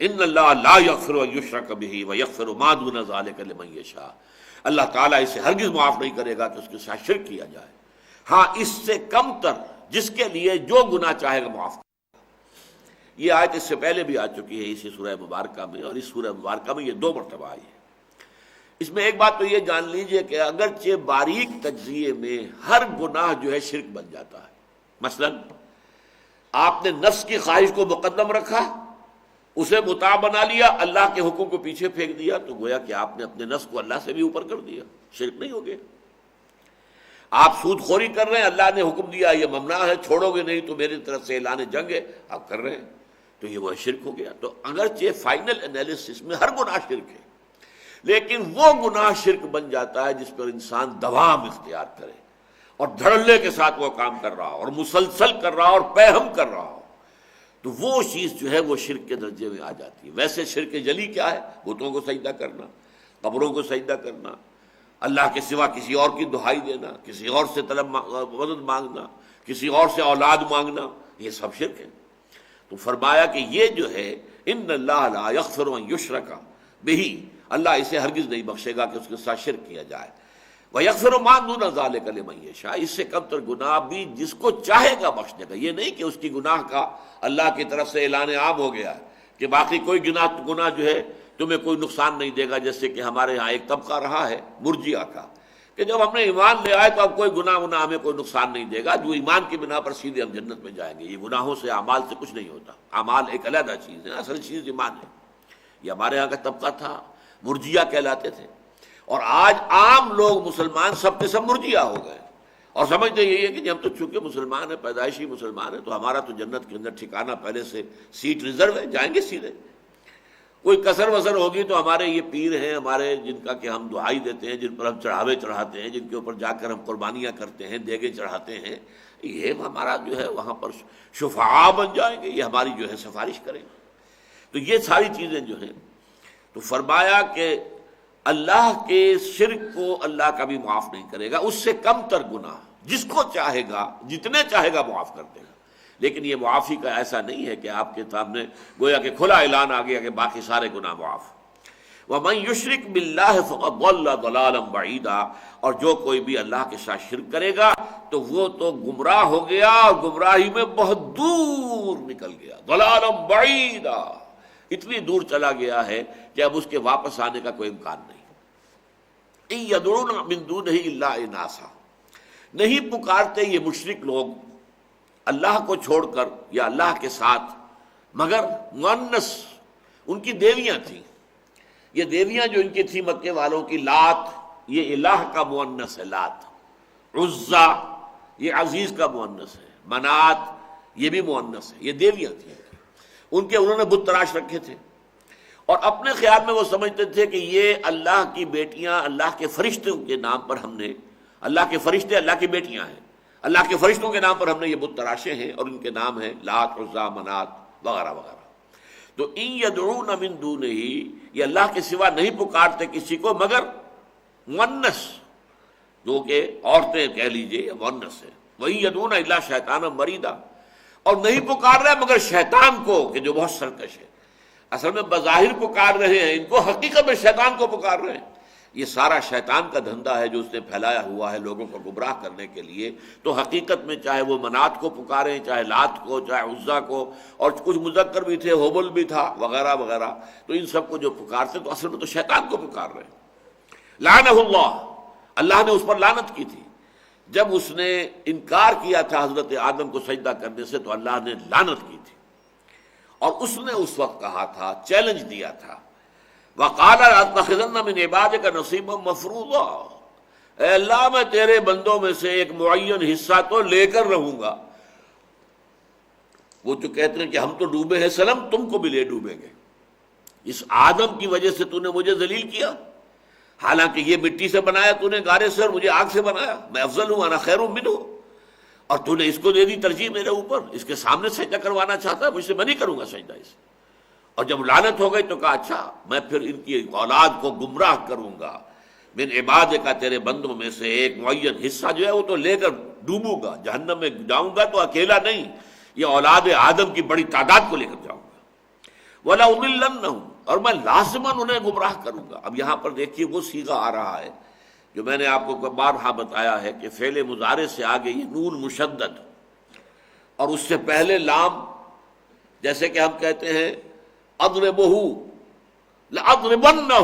ان اللہ لا یغفر ان یشرک بہ ویغفر ما دون ذلک لمن یشاء، اللہ تعالیٰ اسے ہرگز معاف نہیں کرے گا کہ اس کے ساتھ شرک کیا جائے، ہاں اس سے کم تر جس کے لیے جو گناہ چاہے گا معاف۔ یہ آیت اس سے پہلے بھی آ چکی ہے اسی سورہ مبارکہ میں، اور اس سورہ مبارکہ میں یہ 2 مرتبہ آئی ہے۔ اس میں ایک بات تو یہ جان لیجئے کہ اگرچہ باریک تجزیے میں ہر گناہ جو ہے شرک بن جاتا ہے، مثلا آپ نے نفس کی خواہش کو مقدم رکھا، اسے مطاع بنا لیا، اللہ کے حکم کو پیچھے پھینک دیا، تو گویا کہ آپ نے اپنے نفس کو اللہ سے بھی اوپر کر دیا، شرک نہیں ہو گیا۔ آپ سود خوری کر رہے ہیں، اللہ نے حکم دیا یہ ممنوع ہے، چھوڑو گے نہیں تو میری طرف سے اعلان جنگ ہے، آپ کر رہے ہیں، تو یہ وہ شرک ہو گیا۔ تو اگرچہ فائنل انالیسس میں ہر گناہ شرک ہے، لیکن وہ گناہ شرک بن جاتا ہے جس پر انسان دوام اختیار کرے اور دھڑلے کے ساتھ وہ کام کر رہا ہو اور مسلسل کر رہا ہو اور پیہم کر رہا ہو، تو وہ چیز جو ہے وہ شرک کے درجے میں آ جاتی ہے۔ ویسے شرک جلی کیا ہے؟ بتوں کو سجدہ کرنا، قبروں کو سجدہ کرنا، اللہ کے سوا کسی اور کی دہائی دینا، کسی اور سے مدد مانگنا، کسی اور سے اولاد مانگنا، یہ سب شرک ہے۔ تو فرمایا کہ یہ جو ہے ان اللہ لا یغفر ان یشرک بہ، اللہ اسے ہرگز نہیں بخشے گا کہ اس کے ساتھ شرک کیا جائے، وَيَغْفِرُ مَا دُونَ ذَلِكَ لِمَن یشاء، اس سے کم تر گناہ بھی جس کو چاہے گا بخش دے گا۔ یہ نہیں کہ اس کی گناہ کا اللہ کی طرف سے اعلان عام ہو گیا ہے کہ باقی کوئی گناہ جو ہے تمہیں کوئی نقصان نہیں دے گا، جیسے کہ ہمارے ہاں ایک طبقہ رہا ہے مرجئہ کا کہ جب ہم نے ایمان لے آئے تو اب کوئی گناہ ہمیں کوئی نقصان نہیں دے گا، جو ایمان کی بنا پر سیدھے ہم جنت میں جائیں گے، یہ گناہوں سے اعمال سے کچھ نہیں ہوتا، اعمال ایک علیحدہ چیز ہے، اصل چیز ایمان ہے۔ یہ ہمارے یہاں کا طبقہ تھا، مرجئہ کہلاتے تھے، اور آج عام لوگ مسلمان سب کے سب مرجئہ ہو گئے اور سمجھتے یہی ہے کہ ہم تو چونکہ مسلمان ہیں، پیدائشی مسلمان ہیں، تو ہمارا تو جنت کے اندر ٹھکانہ پہلے سے سیٹ ریزرو ہے، جائیں گے سیدھے، کوئی کسر وسر ہوگی تو ہمارے یہ پیر ہیں ہمارے جن کا کہ ہم دعائی دیتے ہیں، جن پر ہم چڑھاوے چڑھاتے ہیں، جن کے اوپر جا کر ہم قربانیاں کرتے ہیں، دیگیں چڑھاتے ہیں، یہ ہمارا جو ہے وہاں پر شفعاء بن جائیں گے، یہ ہماری جو ہے سفارش کریں گے۔ تو یہ ساری چیزیں جو ہیں، تو فرمایا کہ اللہ کے شرک کو اللہ کبھی معاف نہیں کرے گا، اس سے کم تر گناہ جس کو چاہے گا جتنے چاہے گا معاف کر دے گا، لیکن یہ معافی کا ایسا نہیں ہے کہ آپ کے سامنے گویا کہ کھلا اعلان آ گیا کہ باقی سارے گناہ معاف۔ وَمَن يُشْرِكْ بِاللَّهِ فَقَدْ ضَلَّ ضَلَالًا بَعِيدًا، اور جو کوئی بھی اللہ کے ساتھ شرک کرے گا تو وہ تو گمراہ ہو گیا اور گمراہی میں بہت دور نکل گیا، ضَلَالًا بَعِيدًا، اتنی دور چلا گیا ہے کہ اب اس کے واپس آنے کا کوئی امکان نہیں۔ إِن يَدْعُونَ مِن دُونِهِ إِلَّا إِنَاثًا، نہیں پکارتے یہ مشرک لوگ اللہ کو چھوڑ کر یا اللہ کے ساتھ مگر مؤنث، ان کی دیویاں تھیں، یہ دیویاں جو ان کی تھی مکے والوں کی، لات یہ الہ کا مؤنث ہے، لات، عزا یہ عزیز کا مؤنث ہے، منات یہ بھی مؤنث ہے، یہ دیویاں تھیں ان کے، انہوں نے بت تراش رکھے تھے، اور اپنے خیال میں وہ سمجھتے تھے کہ یہ اللہ کی بیٹیاں، اللہ کے فرشتوں کے نام پر ہم نے، اللہ کے فرشتے اللہ کی بیٹیاں ہیں، اللہ کے فرشتوں کے نام پر ہم نے یہ بت تراشے ہیں، اور ان کے نام ہیں لات، عزا، منات وغیرہ وغیرہ۔ تو ان یدعون من دونہ، یہ اللہ کے سوا نہیں پکارتے کسی کو مگر مؤنث، جو کہ عورتیں کہہ لیجئے مؤنث ہے، وہی یدعون الا شیطانا مریدا، اور نہیں پکار رہے مگر شیطان کو کہ جو بہت سرکش ہے، اصل میں بظاہر پکار رہے ہیں ان کو، حقیقت میں شیطان کو پکار رہے ہیں۔ یہ سارا شیطان کا دھندہ ہے جو اس نے پھیلایا ہوا ہے لوگوں کو گمراہ کرنے کے لیے۔ تو حقیقت میں چاہے وہ منات کو پکاریں، چاہے لات کو، چاہے عزا کو، اور کچھ مذکر بھی تھے، ہوبل بھی تھا وغیرہ وغیرہ، تو ان سب کو جو پکارتے تو اصل میں تو شیطان کو پکار رہے ہیں۔ لعنہ اللہ، اللہ نے اس پر لعنت کی تھی جب اس نے انکار کیا تھا حضرت آدم کو سجدہ کرنے سے، تو اللہ نے لعنت کی تھی، اور اس نے اس وقت کہا تھا، چیلنج دیا تھا، وَقَالَ لَأَتَّخِذَنَّ مِنْ عِبَادِكَ نَصِيبًا مَفْرُوضًا، اے اللہ میں تیرے بندوں میں سے ایک معین حصہ تو لے کر رہوں گا۔ وہ جو کہتے ہیں کہ ہم تو ڈوبے ہیں سلم، تم کو بھی لے ڈوبیں گے، اس آدم کی وجہ سے تو نے مجھے ذلیل کیا، حالانکہ یہ مٹی سے بنایا تو نے، گارے سے، اور مجھے آگ سے بنایا، میں افضل ہوں، انا خیر منہ، اور تو نے اس کو دے دی ترجیح میرے اوپر، اس کے سامنے سجدہ کروانا چاہتا ہے مجھ سے، میں نہیں کروں گا سجدہ اس، اور جب لعنت ہو گئی تو کہا اچھا میں پھر ان کی اولاد کو گمراہ کروں گا، من عباد کا تیرے بندوں میں سے ایک معین حصہ جو ہے وہ تو لے کر ڈوبوں گا، جہنم میں جاؤں گا تو اکیلا نہیں، یہ اولاد آدم کی بڑی تعداد کو لے کر جاؤں گا، وَلَأُضِلَّنَّهُمْ، اور میں لازماً انہیں گمراہ کروں گا۔ اب یہاں پر دیکھیے وہ صیغہ آ رہا ہے جو میں نے آپ کو بارہا بتایا ہے کہ فعل مضارع سے آگے یہ نون مشدد اور اس سے پہلے لام، جیسے کہ ہم کہتے ہیں اضربہ لأضربنہ،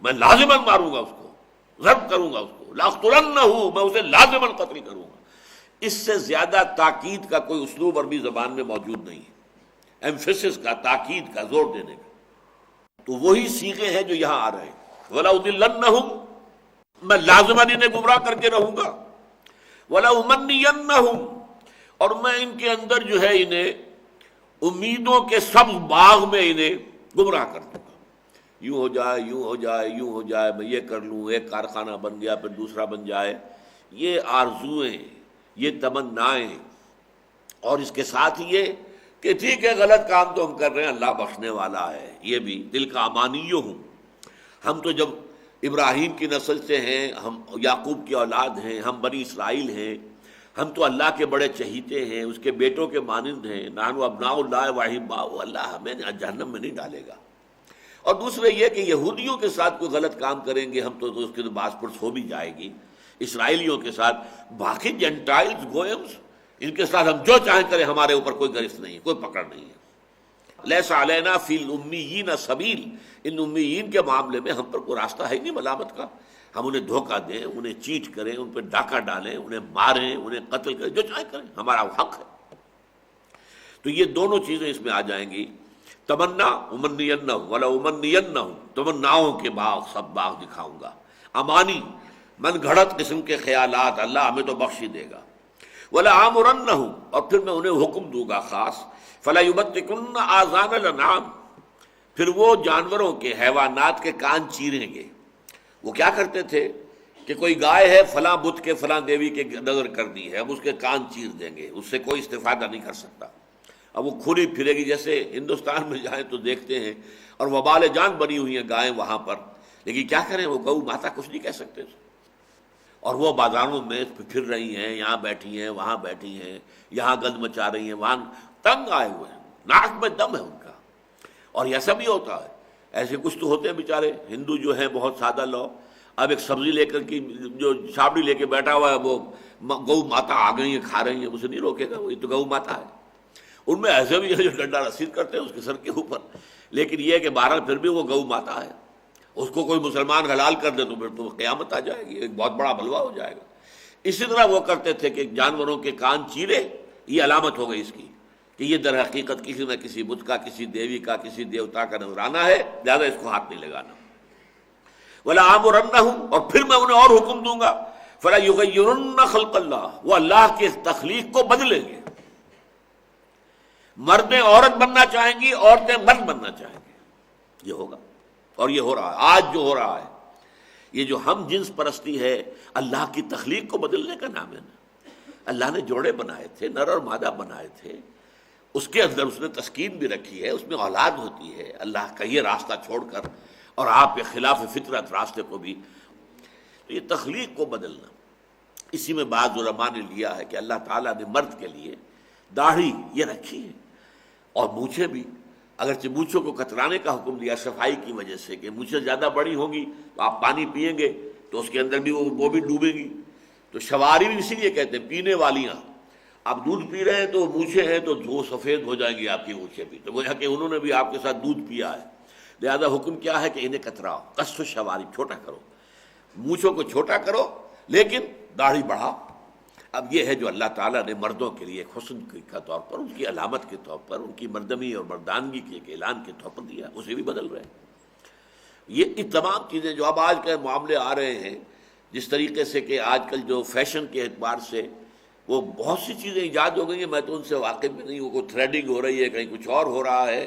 میں لازماً ماروں گا اس کو، ضرب کروں گا اس کو، لاقتلنہ، میں اسے لازماً قتل کروں گا۔ اس سے زیادہ تاکید کا کوئی اسلوب عربی زبان میں موجود نہیں ہے، ایمفیسس کا، تاکید کا، زور دینے کا۔ تو وہی صیغے ہیں جو یہاں آ رہے ہیں، وَلَأُضِلَّنَّهُمْ، میں لازماً انہیں گمراہ کر کے رہوں گا، وَلَأُمَنِّيَنَّهُمْ، اور میں ان کے اندر جو ہے انہیں امیدوں کے سبز باغ میں انہیں گمراہ کر دوں گا، یوں ہو جائے، یوں ہو جائے، یوں ہو جائے، میں یہ کر لوں، ایک کارخانہ بن گیا پھر دوسرا بن جائے، یہ آرزوئیں، یہ تمنائیں، اور اس کے ساتھ یہ کہ ٹھیک ہے غلط کام تو ہم کر رہے ہیں، اللہ بخشنے والا ہے، یہ بھی دل کا امانیوں ہوں۔ ہم تو جب ابراہیم کی نسل سے ہیں، ہم یعقوب کی اولاد ہیں، ہم بنی اسرائیل ہیں، ہم تو اللہ کے بڑے چہیتے ہیں، اس کے بیٹوں کے مانند ہیں، نحن ابناء اللہ واحباؤہ، اللہ ہمیں جہنم میں نہیں ڈالے گا۔ اور دوسرے یہ کہ یہودیوں کے ساتھ کوئی غلط کام کریں گے ہم تو اس کی باس پرس ہو بھی جائے گی، اسرائیلیوں کے ساتھ، باقی جینٹائلز گوئمز ان کے ساتھ ہم جو چاہیں کریں، ہمارے اوپر کوئی گرفت نہیں، کوئی پکڑ نہیں ہے۔ لیس علینا فی الامیین سبیل، ان امیین کے معاملے میں ہم پر کوئی راستہ ہے نہیں ملامت کا، ہم انہیں دھوکہ دیں، انہیں چیٹ کریں، ان پہ ڈاکہ ڈالیں، انہیں ماریں، انہیں قتل کریں، جو چاہیں کریں، ہمارا حق ہے۔ تو یہ دونوں چیزیں اس میں آ جائیں گی، تمنا امنینہم ولا امنینہم، تمناؤں کے باغ، سب باغ دکھاؤں گا، امانی من گھڑت قسم کے خیالات، اللہ ہمیں تو بخش ہی دے گا، ولا آمرنہم، اور پھر میں انہیں حکم دوں گا خاص، فلا یبتکن آذان الانعام، پھر وہ جانوروں کے، حیوانات کے کان چیریں گے۔ وہ کیا کرتے تھے کہ کوئی گائے ہے فلاں بت کے، فلاں دیوی کے نظر کر دی ہے، اب اس کے کان چیر دیں گے، اس سے کوئی استفادہ نہیں کر سکتا، اب وہ کھلی پھرے گی۔ جیسے ہندوستان میں جائیں تو دیکھتے ہیں، اور وبال جان بنی ہوئی ہیں گائیں وہاں پر، لیکن کیا کریں، وہ گو ماتا کچھ نہیں کہہ سکتے، اور وہ بازاروں میں پھر رہی ہیں، یہاں بیٹھی ہیں، وہاں بیٹھی ہیں، یہاں گند مچا رہی ہیں، وہاں تنگ آئے ہوئے ہیں، ناک میں دم ہے ان کا۔ اور ایسا بھی ہوتا ہے، ایسے کچھ تو ہوتے ہیں بیچارے ہندو جو ہیں بہت سادہ لوگ، اب ایک سبزی لے کر کی جو چھابڑی لے کے بیٹھا ہوا ہے، وہ گو ماتا آ گئی ہیں، کھا رہی ہیں، اسے نہیں روکے گا، وہی تو گو ماتا ہے۔ ان میں ایسے بھی ہے جو ڈنڈا رسید کرتے ہیں اس کے سر کے اوپر، لیکن یہ ہے کہ بہرحال پھر بھی وہ گو ماتا ہے، اس کو کوئی مسلمان حلال کر دے تو پھر تو قیامت آ جائے گی، ایک بہت بڑا بلوا ہو جائے گا۔ اسی طرح وہ کرتے تھے کہ جانوروں کے کان چیرے، یہ علامت ہو گئی اس کی کہ یہ در حقیقت کسی نہ کسی بت کا، کسی دیوی کا، کسی دیوتا کا نذرانہ ہے، لہٰذا اس کو ہاتھ نہیں لگانا۔ ولا آمرنہم، اور پھر میں انہیں اور حکم دوں گا، فلا یغیرن خلق اللہ، وہ اللہ کی تخلیق کو بدلیں گے، مردیں عورت بننا چاہیں گی، عورتیں مرد بننا چاہیں گے، یہ ہوگا، اور یہ ہو رہا ہے آج جو ہو رہا ہے۔ یہ جو ہم جنس پرستی ہے، اللہ کی تخلیق کو بدلنے کا نام ہے نا۔ اللہ نے جوڑے بنائے تھے، نر اور مادہ بنائے تھے، اس کے اندر اس نے تسکین بھی رکھی ہے، اس میں اولاد ہوتی ہے، اللہ کا یہ راستہ چھوڑ کر اور آپ کے خلاف فطرت راستے کو بھی، تو یہ تخلیق کو بدلنا۔ اسی میں بعض علماء نے لیا ہے کہ اللہ تعالیٰ نے مرد کے لیے داڑھی یہ رکھی ہے، اور مونچھیں بھی، اگرچہ مونچھوں کو کترانے کا حکم دیا صفائی کی وجہ سے کہ مونچھیں زیادہ بڑی ہوں گی تو آپ پانی پئیں گے تو اس کے اندر بھی وہ بھی ڈوبے گی، تو شواری بھی اسی لیے کہتے ہیں پینے والیاں، آپ دودھ پی رہے ہیں تو مونچھیں ہیں تو وہ سفید ہو جائیں گی آپ کی مونچھیں بھی، تو گویا کہ انہوں نے بھی آپ کے ساتھ دودھ پیا ہے، لہذا حکم کیا ہے کہ انہیں کتراؤ، قص الشواری، چھوٹا کرو، مونچھوں کو چھوٹا کرو لیکن داڑھی بڑھاؤ۔ اب یہ ہے جو اللہ تعالیٰ نے مردوں کے لیے حسن کے طور پر، ان کی علامت کے طور پر، ان کی مردمی اور مردانگی کے ایک اعلان کے طور پر دیا، اسے بھی بدل رہے ہیں۔ یہ تمام چیزیں جو اب آج کے معاملے آ رہے ہیں، جس طریقے سے کہ آج کل جو فیشن کے اعتبار سے وہ بہت سی چیزیں ایجاد ہو گئی ہیں، میں تو ان سے واقف بھی نہیں ہوں، کوئی تھریڈنگ ہو رہی ہے، کہیں کچھ اور ہو رہا ہے،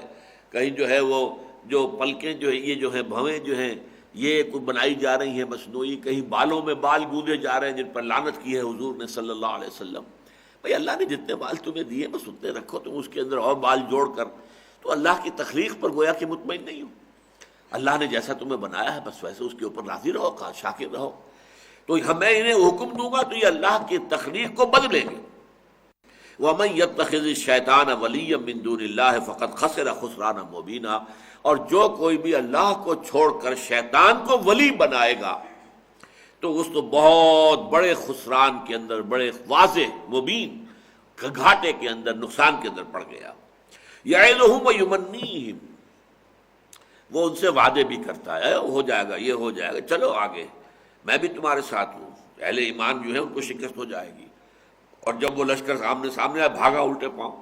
کہیں جو ہے وہ جو پلکیں جو ہے، یہ جو ہیں بھویں جو ہیں یہ کچھ بنائی جا رہی ہیں مصنوعی، کہیں بالوں میں بال گوندے جا رہے ہیں جن پر لعنت کی ہے حضور نے صلی اللہ علیہ وسلم۔ بھئی اللہ نے جتنے بال تمہیں دیے بس اتنے رکھو، تم اس کے اندر اور بال جوڑ کر تو اللہ کی تخلیق پر گویا کہ مطمئن نہیں ہو. اللہ نے جیسا تمہیں بنایا ہے بس ویسے اس کے اوپر راضی رہو، شاکر رہو. تو میں انہیں حکم دوں گا تو یہ اللہ کی تخلیق کو بدلیں گے. وَمَن يَتَّخِذِ الشَّيْطَانَ وَلِيًّا مِن دُونِ اللَّهِ فَقَدْ خَسِرَ خُسْرَانًا مُبِينًا، اور جو کوئی بھی اللہ کو چھوڑ کر شیطان کو ولی بنائے گا تو اس تو بہت بڑے خسران کے اندر، بڑے واضح مبین گھاٹے کے اندر، نقصان کے اندر پڑ گیا. یعظہم ویمنیہم، وہ ان سے وعدے بھی کرتا ہے، ہو جائے گا، یہ ہو جائے گا، چلو آگے، میں بھی تمہارے ساتھ ہوں. اہل ایمان جو ہے ان کو شکست ہو جائے گی. اور جب وہ لشکر سامنے آیا، بھاگا الٹے پاؤں،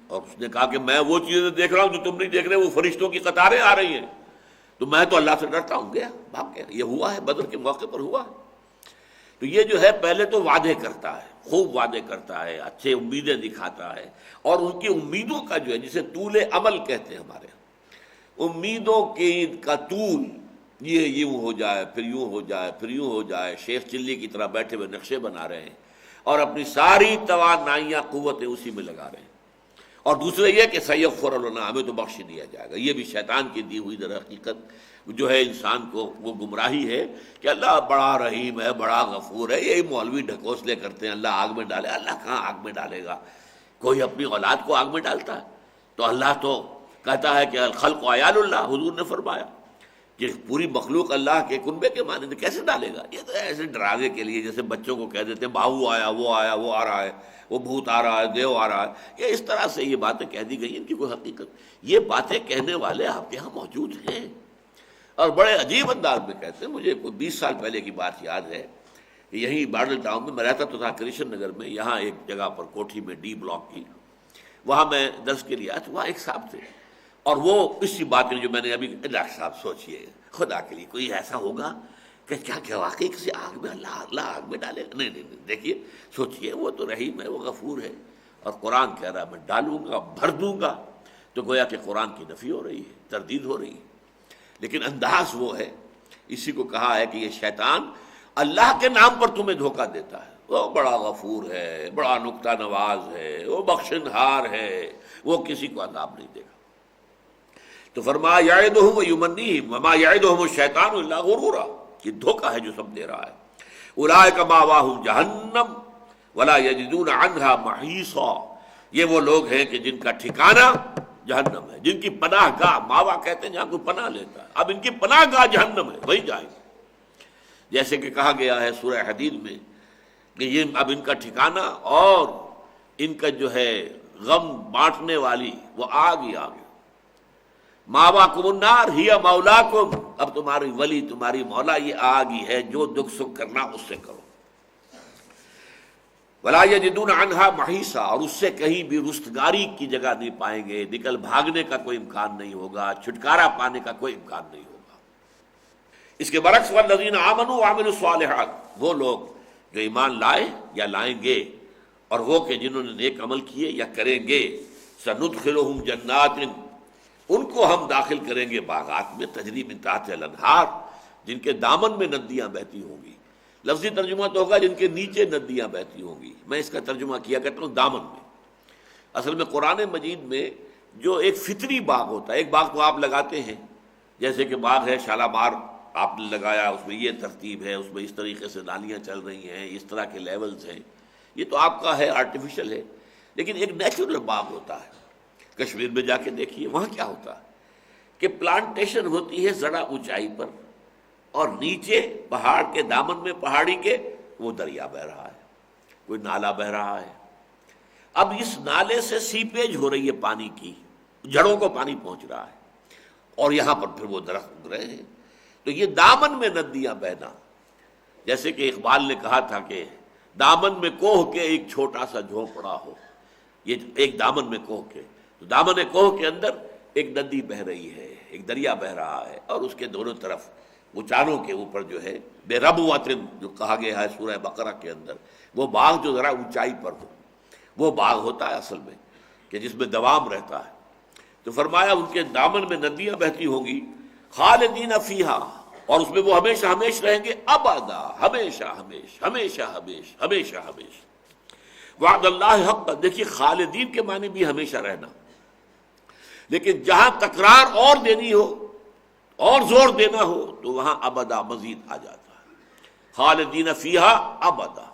اور اس نے کہا کہ میں وہ چیزیں دیکھ رہا ہوں جو تم نہیں دیکھ رہے، وہ فرشتوں کی قطاریں آ رہی ہیں، تو میں تو اللہ سے ڈرتا ہوں. گیا، بھاگ گیا. یہ ہوا ہے، بدر کے موقع پر ہوا ہے. تو یہ جو ہے پہلے تو وعدے کرتا ہے، خوب وعدے کرتا ہے، اچھے امیدیں دکھاتا ہے، اور ان کی امیدوں کا جو ہے جسے طول عمل کہتے ہیں ہمارے یہاں، امیدوں کا طول، یہ یوں ہو جائے، پھر یوں ہو جائے، پھر یوں ہو جائے. شیخ چلی کی طرح بیٹھے ہوئے نقشے بنا رہے ہیں اور اپنی ساری توانائیاں قوتیں اسی میں لگا رہے ہیں. اور دوسرے یہ کہ سیغفر لنا، ہمیں تو بخش دیا جائے گا. یہ بھی شیطان کی دی ہوئی در حقیقت جو ہے انسان کو وہ گمراہی ہے کہ اللہ بڑا رحیم ہے، بڑا غفور ہے. یہی مولوی ڈھکوسلے کرتے ہیں، اللہ آگ میں ڈالے. اللہ کہاں آگ میں ڈالے گا؟ کوئی اپنی اولاد کو آگ میں ڈالتا ہے؟ تو اللہ تو کہتا ہے کہ الخلق عیال اللہ، حضور نے فرمایا کہ پوری مخلوق اللہ کے کنبے کے مانند، کیسے ڈالے گا؟ یہ تو ایسے ڈراوے کے لیے، جیسے بچوں کو کہہ دیتے ہیں باہو آیا، وہ آ رہا ہے، وہ بھوت آ رہا ہے، دیو آ رہا ہے. یہ اس طرح سے یہ باتیں کہہ دی گئی، ان کی کوئی حقیقت، یہ باتیں کہنے والے آپ کے ہاں موجود ہیں اور بڑے عجیب انداز میں کہتے ہیں. مجھے 20 سال پہلے کی بات یاد ہے کہ یہیں ماڈل ٹاؤن میں رہتا تو تھا، کرشن نگر میں، یہاں ایک جگہ پر کوٹھی میں ڈی بلاک کی، وہاں میں درس کے لیے آیا. تو وہاں ایک صاحب تھے اور وہ اسی بات جو میں نے ابھی، ڈاکٹر صاحب سوچئے خدا کے لیے کوئی ایسا ہوگا کہ کیا واقعی کسی آگ میں اللہ آگ میں ڈالے گا؟ نہیں، دیکھیے سوچئے، وہ تو رحیم ہے، وہ غفور ہے، اور قرآن کہہ رہا ہے میں ڈالوں گا، بھر دوں گا. تو گویا کہ قرآن کی نفی ہو رہی ہے، تردید ہو رہی ہے. لیکن انداز وہ ہے، اسی کو کہا ہے کہ یہ شیطان اللہ کے نام پر تمہیں دھوکہ دیتا ہے. وہ بڑا غفور ہے، بڑا نکتہ نواز ہے، وہ بخشنہار ہے، وہ کسی کو عذاب نہیں دے گا. تو فرمایا یعدہم ویمنیہم وما یعدہم الشیطان الا غرورا، یہ دھوکہ ہے جو سب دے رہا ہے. اولئک مأواہم جہنم ولا یجدون عنہا محیصا، یہ وہ لوگ ہیں کہ جن کا ٹھکانہ جہنم ہے، جن کی پناہ گاہ، ماوا کہتے ہیں جہاں کوئی پناہ لیتا ہے، اب ان کی پناہ گاہ جہنم ہے، وہی جائیں گے. جیسے کہ کہا گیا ہے سورہ حدید میں کہ یہ اب ان کا ٹھکانہ اور ان کا جو ہے غم بانٹنے والی وہ آگ ہی آگ ہے. ماواکم النار ہی مولاکم، اب تمہاری ولی، تمہاری مولا یہ آگ ہی ہے، جو دکھ سکھ کرنا اس سے کرو. ولا یجدون عنہا محیصا، اور اس سے کہیں بھی رستگاری کی جگہ نہیں پائیں گے، نکل بھاگنے کا کوئی امکان نہیں ہوگا، چھٹکارا پانے کا کوئی امکان نہیں ہوگا. اس کے برعکس والذین آمنوا وعملوا الصالحات، وہ لوگ جو ایمان لائے یا لائیں گے، اور وہ کہ جنہوں نے نیک عمل کیے یا کریں گے، سندخلہم جنات، ان کو ہم داخل کریں گے باغات میں، تجری من تحتہا الانہار، جن کے دامن میں ندیاں بہتی ہوں گی. لفظی ترجمہ تو ہوگا جن کے نیچے ندیاں بہتی ہوں گی، میں اس کا ترجمہ کیا کرتا ہوں دامن میں. اصل میں قرآن مجید میں جو ایک فطری باغ ہوتا ہے، ایک باغ تو آپ لگاتے ہیں، جیسے کہ باغ ہے شالامار آپ نے لگایا، اس میں یہ ترتیب ہے، اس میں اس طریقے سے نالیاں چل رہی ہیں، اس طرح کے لیولز ہیں، یہ تو آپ کا ہے، آرٹیفیشل ہے. لیکن ایک نیچرل باغ ہوتا ہے. کشمیر میں جا کے دیکھیے وہاں کیا ہوتا ہے کہ پلانٹیشن ہوتی ہے ذرا اونچائی پر، اور نیچے پہاڑ کے دامن میں، پہاڑی کے، وہ دریا بہہ رہا ہے، کوئی نالا بہہ رہا ہے. اب اس نالے سے سیپیج ہو رہی ہے پانی کی، جڑوں کو پانی پہنچ رہا ہے، اور یہاں پر پھر وہ درخت اگ رہے ہیں. تو یہ دامن میں ندیاں بہنا، جیسے کہ اقبال نے کہا تھا کہ دامن میں کوہ کے ایک چھوٹا سا جھونپڑا ہو، یہ ایک دامن میں کوہ کے، تو دامن کوہ کے اندر ایک ندی بہہ رہی ہے، ایک دریا بہہ رہا ہے، اور اس کے دونوں طرف اونچانوں کے اوپر جو ہے بے ربوۃ، جو کہا گیا ہے سورہ بقرہ کے اندر، وہ باغ جو ذرا اونچائی پر ہو، وہ باغ ہوتا ہے اصل میں کہ جس میں دوام رہتا ہے. تو فرمایا ان کے دامن میں ندیاں بہتی ہوں گی، خالدین فیہا، اور اس میں وہ ہمیشہ ہمیش رہیں گے، ابدا، ہمیشہ ہمیش، ہمیشہ ہمیش، ہمیشہ ہمیش. وعد اللہ حق، دیکھیے خالدین کے معنی بھی ہمیشہ رہنا، لیکن جہاں تکرار اور دینی ہو اور زور دینا ہو تو وہاں ابدا مزید آ جاتا ہے، خالدین فیہا ابدا۔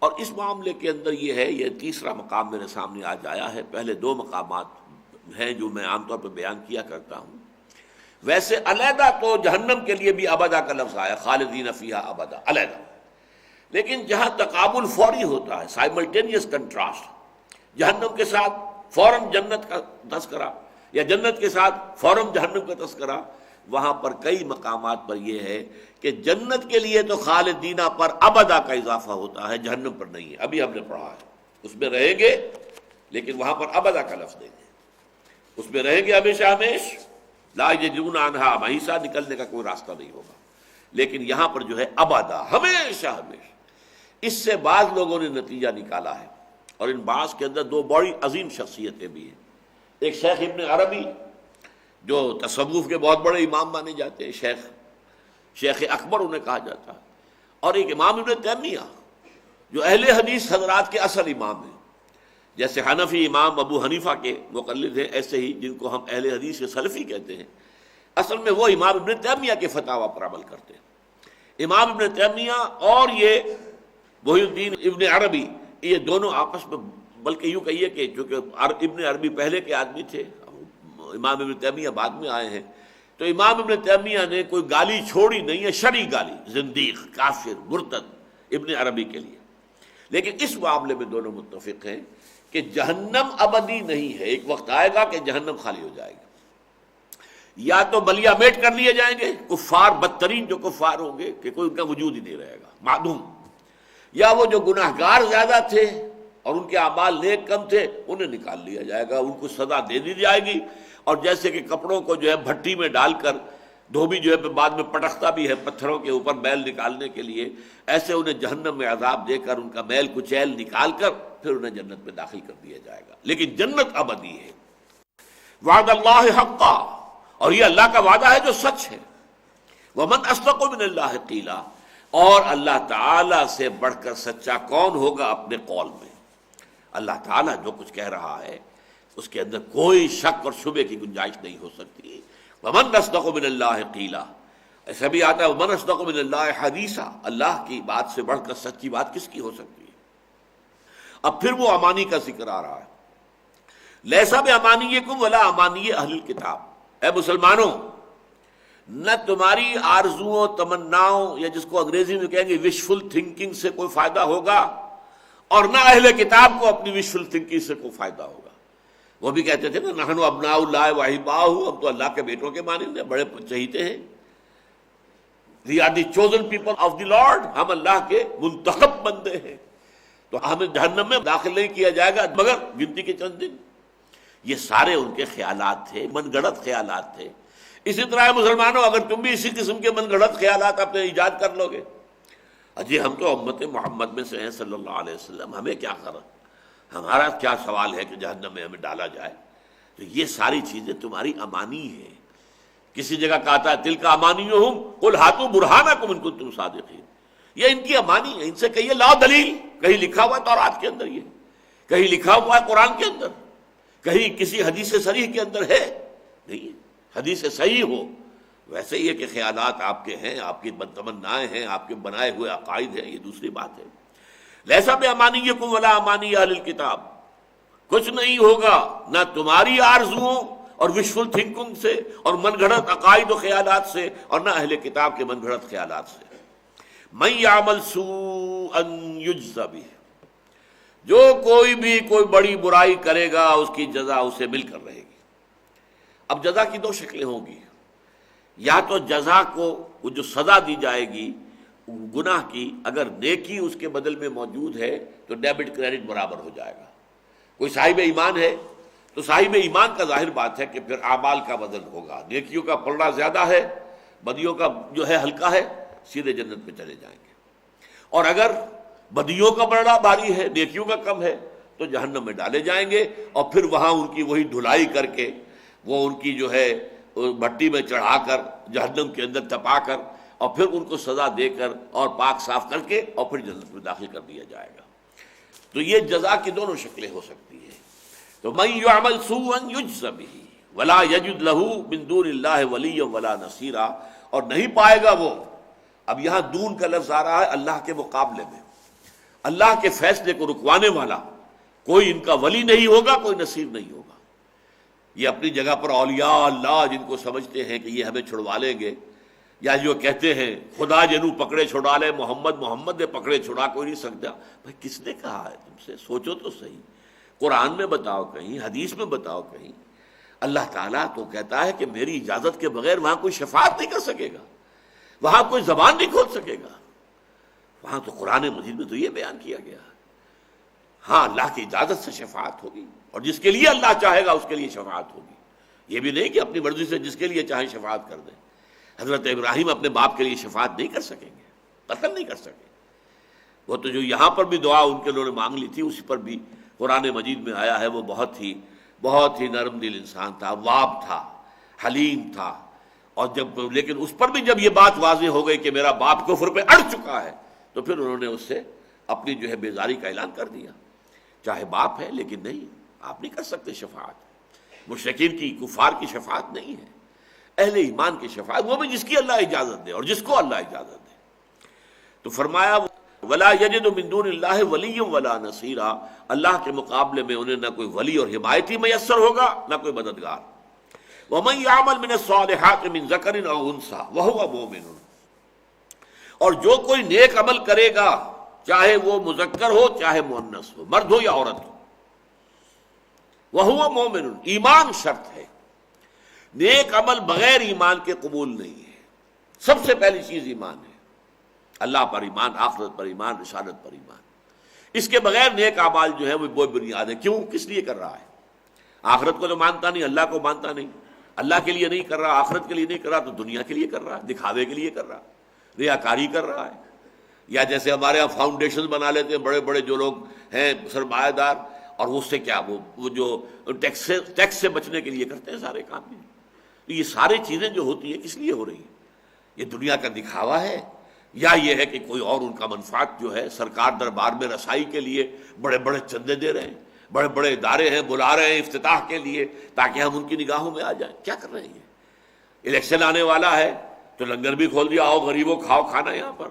اور اس معاملے کے اندر یہ ہے، یہ تیسرا مقام میرے سامنے آج آیا ہے، پہلے دو مقامات ہیں جو میں عام طور پہ بیان کیا کرتا ہوں۔ ویسے علیحدہ تو جہنم کے لیے بھی ابدا کا لفظ آیا، خالدین فیہا ابدا علیحدہ، لیکن جہاں تقابل فوری ہوتا ہے، سائملٹینیس کنٹراسٹ، جہنم کے ساتھ فوراً جنت کا تذکرہ یا جنت کے ساتھ فوراً جہنم کا تذکرہ، وہاں پر کئی مقامات پر یہ ہے کہ جنت کے لیے تو خالدینہ پر ابدا کا اضافہ ہوتا ہے، جہنم پر نہیں ہے۔ ابھی ہم نے پڑھا ہے اس میں رہیں گے، لیکن وہاں پر ابدا کا لفظ دیں گے، اس میں رہیں گے ہمیشہ ہمیش، لا یجدون عنہا محیصا، نکلنے کا کوئی راستہ نہیں ہوگا۔ لیکن یہاں پر جو ہے ابدا، ہمیشہ ہمیشہ۔ اس سے بعض لوگوں نے نتیجہ نکالا ہے، اور ان بعض کے اندر دو بڑی عظیم شخصیتیں بھی ہیں۔ ایک شیخ ابن عربی جو تصوف کے بہت بڑے امام مانے جاتے ہیں، شیخ اکبر انہیں کہا جاتا ہے، اور ایک امام ابن تیمیہ جو اہل حدیث حضرات کے اصل امام ہیں، جیسے حنفی امام ابو حنیفہ کے مقلد ہیں، ایسے ہی جن کو ہم اہل حدیث کے سلفی کہتے ہیں، اصل میں وہ امام ابن تیمیہ کے فتاوی پر عمل کرتے ہیں۔ امام ابن تیمیہ اور یہ محی الدین ابن عربی، یہ دونوں آپس میں، بلکہ یوں کہیے کہ چونکہ ابن عربی پہلے کے آدمی تھے، امام ابن تیمیہ بعد میں آئے ہیں، تو امام ابن تیمیہ نے کوئی گالی چھوڑی نہیں ہے، شرعی گالی، زندیق، کافر، مرتد ابن عربی کے لیے۔ لیکن اس معاملے میں دونوں متفق ہیں کہ جہنم ابدی نہیں ہے، ایک وقت آئے گا کہ جہنم خالی ہو جائے گی، یا تو بلیا میٹ کر لیے جائیں گے کفار، بدترین جو کفار ہوں گے کہ کوئی ان کا وجود ہی نہیں رہے گا، معدوم، یا وہ جو گناہگار زیادہ تھے اور ان کے اعمال نیک کم تھے انہیں نکال لیا جائے گا، ان کو سزا دے دی جائے گی، اور جیسے کہ کپڑوں کو جو ہے بھٹی میں ڈال کر دھوبی جو ہے بعد میں پٹکتا بھی ہے پتھروں کے اوپر میل نکالنے کے لیے، ایسے انہیں جہنم میں عذاب دے کر ان کا میل کچیل نکال کر پھر انہیں جنت میں داخل کر دیا جائے گا۔ لیکن جنت ابدی ہے، وعد اللہ حقا، اور یہ اللہ کا وعدہ ہے جو سچ ہے۔ ومن اصدق من اللہ قیلا، اور اللہ تعالیٰ سے بڑھ کر سچا کون ہوگا اپنے قول میں؟ اللہ تعالیٰ جو کچھ کہہ رہا ہے اس کے اندر کوئی شک اور شبے کی گنجائش نہیں ہو سکتی۔ ومن اصدق من اللہ قیلا، ایسا بھی آتا ہے ومن اصدق من اللہ حدیثا، اللہ کی بات سے بڑھ کر سچی بات کس کی ہو سکتی ہے؟ اب پھر وہ امانی کا ذکر آ رہا ہے، لیسا بامانیکم ولا امانی اہل الکتاب، اے مسلمانوں، نہ تمہاری آرزوؤں تمناؤں، یا جس کو انگریزی میں کہیں گے وشفل تھنکنگ سے کوئی فائدہ ہوگا، اور نہ اہل کتاب کو اپنی وشفل تھنکنگ سے کوئی فائدہ ہوگا۔ وہ بھی کہتے تھے نا نحن ابناء اللہ واحباہ، ہم تو اللہ کے بیٹوں کے مانند ہیں، بڑے چہیتے ہیں، we are the chosen people of the Lord، ہم اللہ کے منتخب بندے ہیں، تو ہمیں جہنم میں داخل نہیں کیا جائے گا مگر گنتی کے چند دن۔ یہ سارے ان کے خیالات تھے، من گڑت خیالات تھے۔ اسی طرح مسلمانوں، اگر تم بھی اسی قسم کے من گڑت خیالات اپنے ایجاد کر لو گے، اجی ہم تو امت محمد میں سے ہیں صلی اللہ علیہ وسلم، ہمیں کیا خبر، ہمارا کیا سوال ہے کہ جہنم میں ہمیں ڈالا جائے؟ تو یہ ساری چیزیں تمہاری امانی ہیں۔ کسی جگہ کہتا ہے تلک امانیہم قل ہاتوا برہانکم ان کنتم صادقین، یہ ان کی امانی ہے، ان سے کہیے لاؤ دلیل۔ کہیں لکھا ہوا ہے تورات کے اندر، یہ کہیں لکھا ہوا ہے قرآن کے اندر، کہیں کسی حدیث صریح کے اندر ہے؟ نہیں، حدیث صحیح ہو ویسے ہی ہے کہ خیالات آپ کے ہیں، آپ کی تمنائیں ہیں، آپ کے بنائے ہوئے عقائد ہیں، یہ دوسری بات ہے۔ لیسا بامانیکم ولا امانی اہل الکتاب، کچھ نہیں ہوگا نہ تمہاری آرزوؤں اور وشفل تھنکنگ سے اور من گھڑت عقائد و خیالات سے، اور نہ اہل کتاب کے من گھڑت خیالات سے۔ من یعمل سوءا یجز بہ، جو کوئی بھی کوئی بڑی برائی کرے گا اس کی جزا اسے مل کر رہے گی۔ اب جزا کی دو شکلیں ہوں گی، یا تو جزا کو وہ جو سزا دی جائے گی گناہ کی، اگر نیکی اس کے بدل میں موجود ہے تو ڈیبٹ کریڈٹ برابر ہو جائے گا۔ کوئی صاحب ایمان ہے تو صاحب ایمان کا ظاہر بات ہے کہ پھر اعمال کا بدل ہوگا، نیکیوں کا پلڑا زیادہ ہے، بدیوں کا جو ہے ہلکا ہے، سیدھے جنت میں چلے جائیں گے۔ اور اگر بدیوں کا پلڑا بھاری ہے، نیکیوں کا کم ہے، تو جہنم میں ڈالے جائیں گے، اور پھر وہاں ان کی وہی دھلائی کر کے، وہ ان کی جو ہے بھٹی میں چڑھا کر جہنم کے اندر تپا کر، اور پھر ان کو سزا دے کر اور پاک صاف کر کے اور پھر جنت میں داخل کر دیا جائے گا۔ تو یہ جزا کی دونوں شکلیں ہو سکتی ہیں۔ تو من یعمل سوءا یجز بہ، ولا یجد لہ من دون اللہ ولیا ولا نصیرا، اور نہیں پائے گا وہ، اب یہاں دون کا لفظ آ رہا ہے اللہ کے مقابلے میں، اللہ کے فیصلے کو رکوانے والا کوئی ان کا ولی نہیں ہوگا، کوئی نصیر نہیں ہوگا۔ یہ اپنی جگہ پر اولیاء اللہ جن کو سمجھتے ہیں کہ یہ ہمیں چھڑوا لیں گے، یا جو کہتے ہیں خدا جنوں پکڑے چھڑا لے، محمد نے پکڑے چھڑا کوئی نہیں سکتا۔ بھائی کس نے کہا ہے تم سے؟ سوچو تو صحیح، قرآن میں بتاؤ کہیں، حدیث میں بتاؤ کہیں۔ اللہ تعالیٰ تو کہتا ہے کہ میری اجازت کے بغیر وہاں کوئی شفاعت نہیں کر سکے گا، وہاں کوئی زبان نہیں کھول سکے گا۔ وہاں تو قرآن مجید میں تو یہ بیان کیا گیا، ہاں اللہ کی اجازت سے شفاعت ہوگی، اور جس کے لیے اللہ چاہے گا اس کے لیے شفاعت ہوگی۔ یہ بھی نہیں کہ اپنی مرضی سے جس کے لیے چاہیں شفاعت کر دیں۔ حضرت ابراہیم اپنے باپ کے لیے شفاعت نہیں کر سکیں گے، قتل نہیں کر سکے۔ وہ تو جو یہاں پر بھی دعا ان کے لوگوں نے مانگ لی تھی، اسی پر بھی قرآن مجید میں آیا ہے، وہ بہت ہی نرم دل انسان تھا، واب تھا، حلیم تھا، اور لیکن اس پر بھی جب یہ بات واضح ہو گئی کہ میرا باپ کفر پہ اڑ چکا ہے، تو پھر انہوں نے اس سے اپنی جو ہے بیزاری کا اعلان کر دیا۔ چاہے باپ ہے لیکن نہیں، آپ نہیں کر سکتے شفاعت، مشرکین کی، کفار کی شفاعت نہیں ہے، اہل ایمان کی شفاعت، وہ بھی جس کی اللہ اجازت دے اور جس کو اللہ اجازت دے۔ تو فرمایا ولا یجد من دون اللہ ولی ولا نصیرا، اللہ کے مقابلے میں انہیں نہ کوئی ولی اور حمایتی میسر ہوگا، نہ کوئی مددگار۔ ومن یعمل من الصالحات من ذکر او انثی وہو مؤمن، اور جو کوئی نیک عمل کرے گا، چاہے وہ مذکر ہو چاہے مؤنث ہو، مرد ہو یا عورت ہو، وہو مؤمن، ایمان شرط ہے۔ نیک عمل بغیر ایمان کے قبول نہیں ہے۔ سب سے پہلی چیز ایمان ہے، اللہ پر ایمان، آخرت پر ایمان، رسالت پر ایمان۔ اس کے بغیر نیک اعمال جو ہے وہ بے بنیاد ہے۔ کیوں؟ کس لیے کر رہا ہے؟ آخرت کو تو مانتا نہیں، اللہ کو مانتا نہیں، اللہ کے لیے نہیں کر رہا، آخرت کے لیے نہیں کر رہا، تو دنیا کے لیے کر رہا ہے، دکھاوے کے لیے کر رہا ہے، ریاکاری کر رہا ہے۔ یا جیسے ہمارے یہاں فاؤنڈیشن بنا لیتے ہیں بڑے بڑے جو لوگ ہیں سرمایہ دار، اور اس سے کیا وہ جو ٹیکس سے بچنے کے لیے کرتے ہیں سارے کام۔ تو یہ ساری چیزیں جو ہوتی ہیں کس لیے ہو رہی ہیں؟ یہ دنیا کا دکھاوا ہے، یا یہ ہے کہ کوئی اور ان کا منفعت جو ہے سرکار دربار میں رسائی کے لیے بڑے بڑے چندے دے رہے ہیں، بڑے بڑے ادارے ہیں بلا رہے ہیں افتتاح کے لیے تاکہ ہم ان کی نگاہوں میں آ جائیں۔ کیا کر رہے ہیں؟ الیکشن آنے والا ہے تو لنگر بھی کھول دیا، آؤ غریبوں کھاؤ کھانا یہاں پر،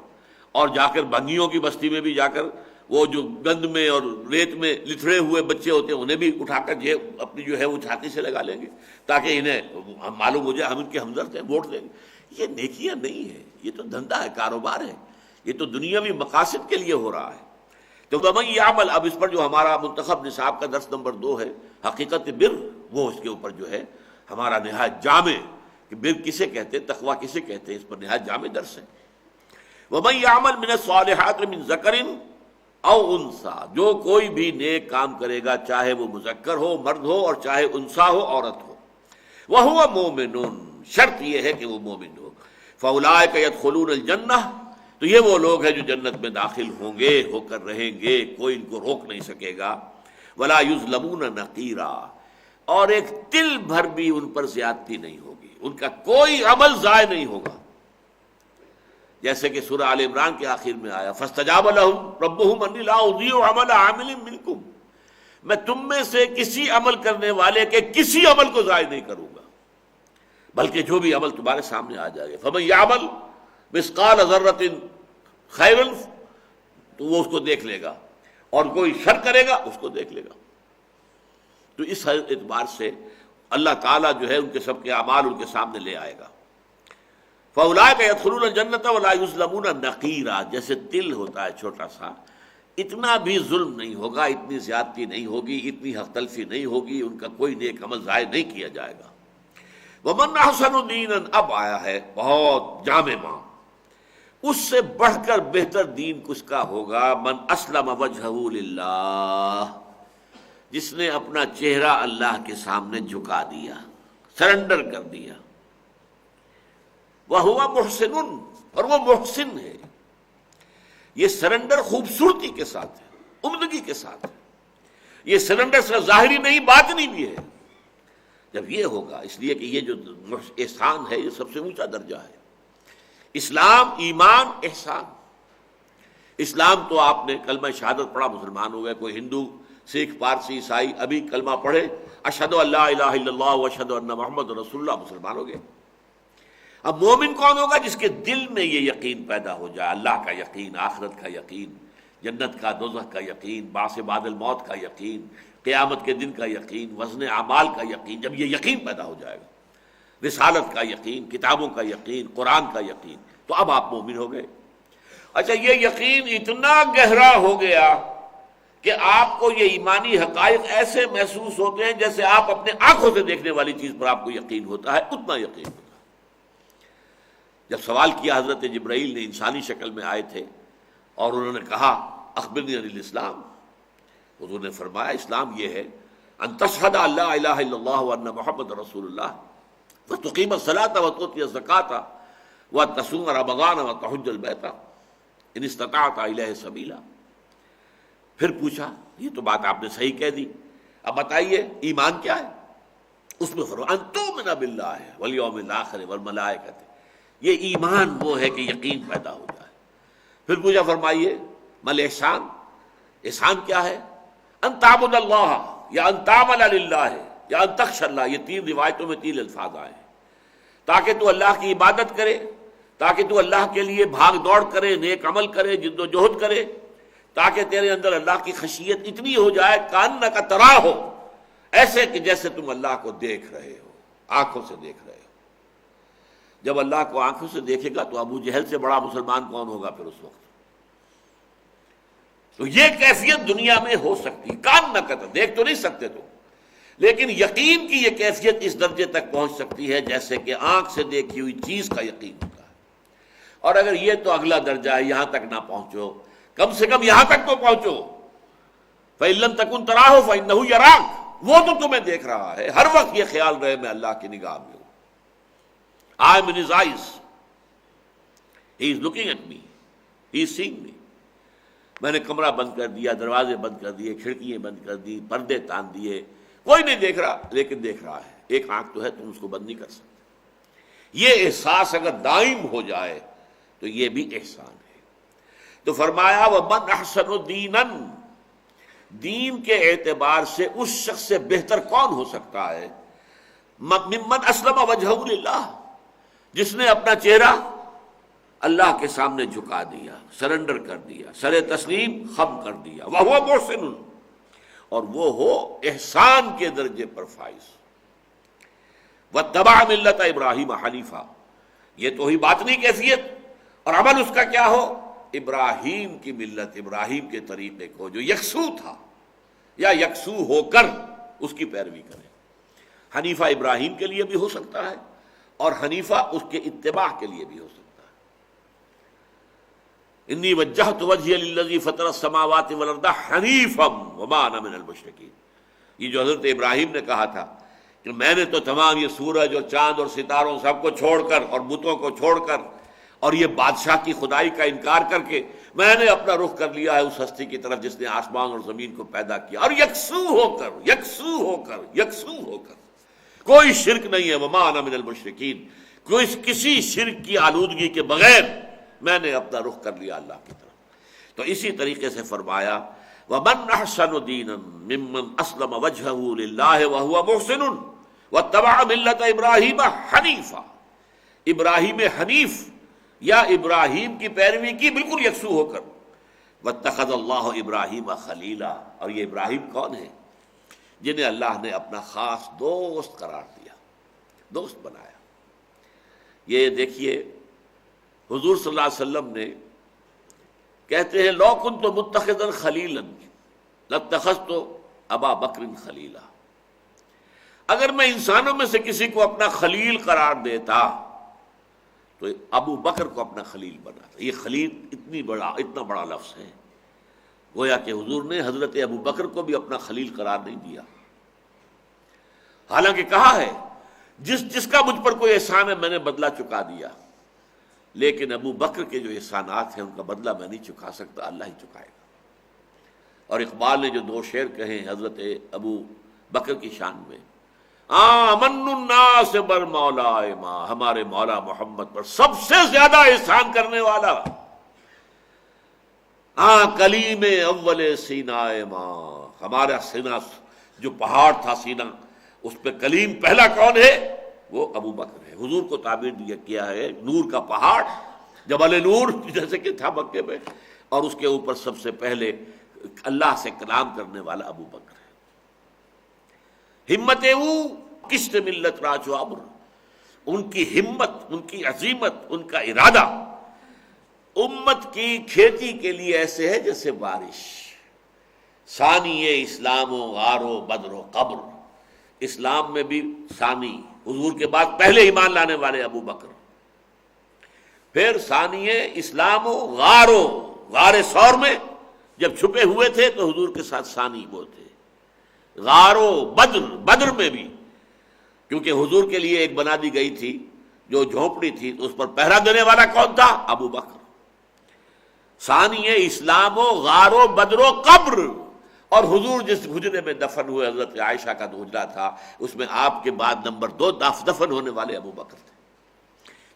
اور جا کر بھنگیوں کی بستی میں بھی جا کر وہ جو گند میں اور ریت میں لتھڑے ہوئے بچے ہوتے ہیں انہیں بھی اٹھا کر اپنی جو ہے وہ چھاتی سے لگا لیں گے تاکہ انہیں معلوم ہو جائے ہم ان کے ہمدرد ہیں، ووٹ دیں گے۔ یہ نیکیاں نہیں ہے، یہ تو دھندا ہے، کاروبار ہے، یہ تو دنیاوی مقاصد کے لیے ہو رہا ہے۔ تو ومن یعمل، اب اس پر جو ہمارا منتخب نصاب کا درس نمبر 2 ہے حقیقت بر، وہ اس کے اوپر جو ہے ہمارا نہایت جامع کہ بر کسے کہتے ہیں، تقویٰ کسے کہتے ہیں، اس پر نہایت جامع درس ہے۔ ومن یعمل من الصالحات من ذکر او انثی، جو کوئی بھی نیک کام کرے گا چاہے وہ مذکر ہو مرد ہو اور چاہے انثی ہو عورت ہو، وہو مومن، شرط یہ ہے کہ وہ مومن ہو، فاولئک یدخلون الجنہ، تو یہ وہ لوگ ہیں جو جنت میں داخل ہوں گے، ہو کر رہیں گے، کوئی ان کو روک نہیں سکے گا۔ ولا یظلمون نقیرا، اور ایک تل بھر بھی ان پر زیادتی نہیں ہوگی، ان کا کوئی عمل ضائع نہیں ہوگا۔ جیسے کہ سورہ آل عمران کے آخر میں آیا فاستجاب لهم ربهم انی لا اضیع عمل عامل منکم، میں تم میں سے کسی عمل کرنے والے کے کسی عمل کو ضائع نہیں کروں گا، بلکہ جو بھی عمل تمہارے سامنے آ جائے گا، فمن یعمل مثقال ذرۃ خیرا، تو وہ اس کو دیکھ لے گا، اور کوئی شر کرے گا اس کو دیکھ لے گا۔ تو اس اعتبار سے اللہ تعالیٰ جو ہے ان کے سب کے اعمال ان کے سامنے لے آئے گا۔ فاولئک یدخلون الجنۃ ولا یظلمون نقیرا، جیسے تل ہوتا ہے چھوٹا سا، اتنا بھی ظلم نہیں ہوگا، اتنی زیادتی نہیں ہوگی، اتنی حق تلفی نہیں ہوگی، ان کا کوئی نیک عمل ضائع نہیں کیا جائے گا۔ ومن احسن دینا، اب آیا ہے بہت جامع ماں، اس سے بڑھ کر بہتر دین کس کا ہوگا، من اسلم وجہہ للہ، جس نے اپنا چہرہ اللہ کے سامنے جھکا دیا، سرنڈر کر دیا، وَهُوَ مُحْسِنٌ، اور وہ محسن ہے۔ یہ سرنڈر خوبصورتی کے ساتھ ہے، عمدگی کے ساتھ ہے، یہ سرنڈر صرف ظاہری نہیں باطنی بھی ہے۔ جب یہ ہوگا، اس لیے کہ یہ جو احسان ہے یہ سب سے اونچا درجہ ہے۔ اسلام، ایمان، احسان۔ اسلام تو آپ نے کلمہ شہادت پڑھا مسلمان ہو گئے، کوئی ہندو سکھ، پارسی، عیسائی ابھی کلمہ پڑھے اشہد ان لا الہ الا اللہ و اشہد ان محمد رسول اللہ، مسلمان ہو گئے۔ اب مومن کون ہوگا؟ جس کے دل میں یہ یقین پیدا ہو جائے، اللہ کا یقین، آخرت کا یقین، جنت کا، دوزخ کا یقین، بعث بعد الموت کا یقین، قیامت کے دن کا یقین، وزن اعمال کا یقین۔ جب یہ یقین پیدا ہو جائے گا، رسالت کا یقین، کتابوں کا یقین، قرآن کا یقین، تو اب آپ مومن ہو گئے۔ اچھا، یہ یقین اتنا گہرا ہو گیا کہ آپ کو یہ ایمانی حقائق ایسے محسوس ہوتے ہیں جیسے آپ اپنے آنکھوں سے دیکھنے والی چیز پر آپ کو یقین ہوتا ہے، اتنا یقین ہوتا ہے۔ جب سوال کیا حضرت جبرائیل نے، انسانی شکل میں آئے تھے اور انہوں نے کہا اخبرنی عن الاسلام، حضور نے فرمایا اسلام یہ ہے ان تشہد ان لا الہ الا اللہ وان محمد رسول اللہ وتقیم الصلاۃ وتؤتی الزکاۃ وتصوم رمضان وتحج البیت ان استطعت الیہ سبیلا۔ پھر پوچھا یہ تو بات آپ نے صحیح کہہ دی، اب بتائیے ایمان کیا ہے؟ اس میں فرمایا ان تؤمن باللہ والیوم الاخر والملائکۃ، یہ ایمان وہ ہے کہ یقین پیدا ہو جائے۔ پھر پوچھا فرمائیے مل احسان، احسان کیا ہے؟ ان تعبد اللہ یا ان تعمل للہ یا ان تخشى اللہ، یہ تین روایتوں میں تین الفاظ آئے ہیں، تاکہ تو اللہ کی عبادت کرے، تاکہ تو اللہ کے لیے بھاگ دوڑ کرے، نیک عمل کرے، جد و جہد کرے، تاکہ تیرے اندر اللہ کی خشیت اتنی ہو جائے کانک ترا ہو، ایسے کہ جیسے تم اللہ کو دیکھ رہے ہو، آنکھوں سے دیکھ رہے ہو۔ جب اللہ کو آنکھوں سے دیکھے گا تو ابو جہل سے بڑا مسلمان کون ہوگا پھر اس وقت؟ تو یہ کیفیت دنیا میں ہو سکتی، کان نہ کر دیکھ تو نہیں سکتے تو، لیکن یقین کی یہ کیفیت اس درجے تک پہنچ سکتی ہے جیسے کہ آنکھ سے دیکھی ہوئی چیز کا یقین ہوتا ہے۔ اور اگر یہ تو اگلا درجہ ہے، یہاں تک نہ پہنچو، کم سے کم یہاں تک تو پہنچو، فَإِن لَمْ تَكُن تَرَاهُ فَإِنَّهُ يَرَاكَ، وہ تو تمہیں دیکھ رہا ہے، ہر وقت یہ خیال رہے میں اللہ کی نگاہ میں ہوں۔ I am in his eyes. He is looking at me. He is seeing me. میں نے کمرہ بند کر دیا، دروازے بند کر دیے، کھڑکیاں بند کر دی، پردے تان دیے، کوئی نہیں دیکھ رہا، لیکن دیکھ رہا ہے۔ ایک آنکھ تو ہے، تم اس کو بند نہیں کر سکتے۔ یہ احساس اگر دائم ہو جائے تو یہ بھی احسان ہے۔ تو فرمایا وَمَنْ أَحْسَنُ دِينًا، دین کے اعتبار سے اس شخص سے بہتر کون ہو سکتا ہے؟ ممن اسلم وجہہ للہ، جس نے اپنا چہرہ اللہ کے سامنے جھکا دیا، سرنڈر کر دیا، سر تسلیم خم کر دیا، وہو محسن، اور وہ ہو احسان کے درجے پر فائز۔ واتبع ملت ابراہیم حنیفا، یہ تو ہی باطنی کیفیت، اور عمل اس کا کیا ہو؟ ابراہیم کی ملت، ابراہیم کے طریقے کو جو یکسو تھا یا یکسو ہو کر اس کی پیروی کرے۔ حنیفہ ابراہیم کے لیے بھی ہو سکتا ہے اور حنیفہ اس کے اتباع کے لیے بھی ہو سکتا ہے۔ انی وجہت وجہی للذی فطر السماوات والارض حنیفا وما انا من المشرکین، یہ جو حضرت ابراہیم نے کہا تھا کہ میں نے تو تمام یہ سورج اور چاند اور ستاروں سب کو چھوڑ کر اور بتوں کو چھوڑ کر اور یہ بادشاہ کی خدائی کا انکار کر کے میں نے اپنا رخ کر لیا ہے اس ہستی کی طرف جس نے آسمان اور زمین کو پیدا کیا، اور یکسو ہو کر یکسو ہو کر یکسو ہو کر، کوئی شرک نہیں ہے، وما انا من المشرکین، کوئی کسی شرک کی آلودگی کے بغیر میں نے اپنا رخ کر لیا اللہ کی طرف۔ تو اسی طریقے سے فرمایا وَمَنْ أَحْسَنُ دِينًا مِمَّنْ أَسْلَمَ وَجْهَهُ لِلَّهِ وَهُوَ مُحْسِنٌ وَاتَّبَعَ مِلَّةَ إِبْرَاهِيمَ حَنِيفًا، ابراہیم حنیف یا ابراہیم کی پیروی کی بالکل یکسو ہو کر۔ وَاتَّخَذَ اللَّهُ إِبْرَاهِيمَ خَلِيلًا، اور یہ ابراہیم کون ہے؟ جنہیں اللہ نے اپنا خاص دوست قرار دیا، دوست بنایا۔ یہ دیکھیے حضور صلی اللہ علیہ وسلم نے کہتے ہیں لو کنت متخذا خلیلا لاتخذت ابا بکر خلیلا، اگر میں انسانوں میں سے کسی کو اپنا خلیل قرار دیتا تو ابو بکر کو اپنا خلیل بناتا۔ یہ خلیل اتنا بڑا لفظ ہے، گویا کہ حضور نے حضرت ابو بکر کو بھی اپنا خلیل قرار نہیں دیا، حالانکہ کہا ہے جس کا مجھ پر کوئی احسان ہے میں نے بدلہ چکا دیا، لیکن ابو بکر کے جو احسانات ہیں ان کا بدلہ میں نہیں چکا سکتا، اللہ ہی چکائے گا۔ اور اقبال نے جو دو شعر کہے ہیں حضرت ابو بکر کی شان میں، امن الناس بر مولا ما، ہمارے مولا محمد پر سب سے زیادہ احسان کرنے والا کلیم اول سینا ماں، ہمارا سینا جو پہاڑ تھا سینا، اس پہ کلیم پہلا کون ہے؟ وہ ابو بکر ہے۔ حضور کو تعبیر کیا ہے نور کا پہاڑ، جبل نور جیسے کہ تھا مکے میں، اور اس کے اوپر سب سے پہلے اللہ سے کلام کرنے والا ابو بکر ہے۔ ہمت او کشت ملت راج و ابر، ان کی ہمت، ان کی عزیمت، ان کا ارادہ امت کی کھیتی کے لیے ایسے ہے جیسے بارش۔ ثانی اسلام و غار و بدر و قبر، اسلام میں بھی ثانی، حضور کے بعد پہلے ایمان لانے والے ابو بکر، پھر ثانی اسلام و غار ثور میں جب چھپے ہوئے تھے تو حضور کے ساتھ ثانی وہ تھے، غار و بدر میں بھی، کیونکہ حضور کے لیے ایک بنا دی گئی تھی جو جھونپڑی تھی، تو اس پر پہرا دینے والا کون تھا؟ ابو بکر۔ ثانی اسلام و غار و بدر و قبر، اور حضور جس حجرے میں دفن ہوئے حضرت عائشہ کا جو حجرہ تھا، اس میں آپ کے بعد نمبر 2 دفن ہونے والے ابو بکر تھے۔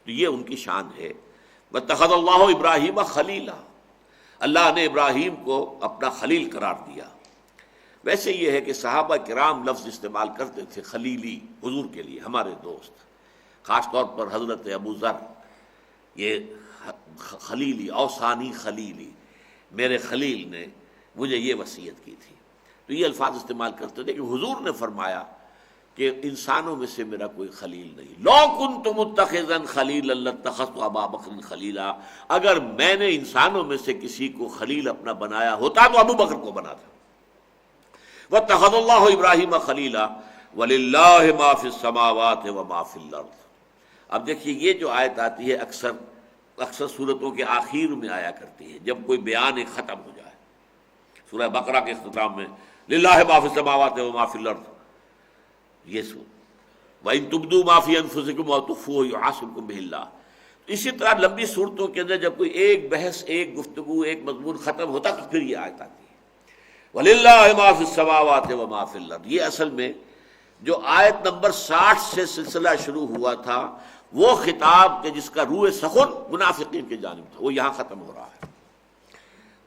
تو یہ ان کی شان ہے۔ واتخذ اللہ ابراہیم خلیلا، اللہ نے ابراہیم کو اپنا خلیل قرار دیا۔ ویسے یہ ہے کہ صحابہ کرام لفظ استعمال کرتے تھے خلیلی حضور کے لیے، ہمارے دوست، خاص طور پر حضرت ابو ذر، یہ خلیلی اوصانی خلیلی، میرے خلیل نے مجھے یہ وصیت کی تھی، تو یہ الفاظ استعمال کرتے تھے کہ حضور نے فرمایا کہ انسانوں میں سے میرا کوئی خلیل نہیں۔ لو کنت متخذا خلیلا لاتخذت ابا بکر خلیلا، اگر میں نے انسانوں میں سے کسی کو خلیل اپنا بنایا ہوتا تو ابو بکر کو بناتا۔ واتخذ اللہ ابراہیم خلیلا وللہ ما فی السماوات وما فی الارض۔ اب دیکھیے یہ جو آیت آتی ہے اکثر صورتوں کے آخر میں آیا کرتی ہے، جب کوئی بیان ایک ختم ہو جائے۔ سورہ بقرہ کے اختتام میں للہ ما فی السماوات وما فی الارض، یہ وَإِن تُبْدُوا مَا فِي أَنفُسِكُمْ أَوْ تُخْفُوهُ يُحَاسِبْكُم بِهِ اللَّهُ۔ اسی طرح لمبی صورتوں کے اندر جب کوئی ایک بحث، ایک گفتگو، ایک مضمون ختم ہوتا تو پھر یہ آیت آتی ہے وَلِلَّهِ مَا فِي السَّمَاوَاتِ وَمَا فِي الْأَرْضِ۔ یہ اصل میں جو آیت نمبر 60 سے سلسلہ شروع ہوا تھا، وہ خطاب کہ جس کا روح سخن منافقین کی جانب تھا، وہ یہاں ختم ہو رہا ہے۔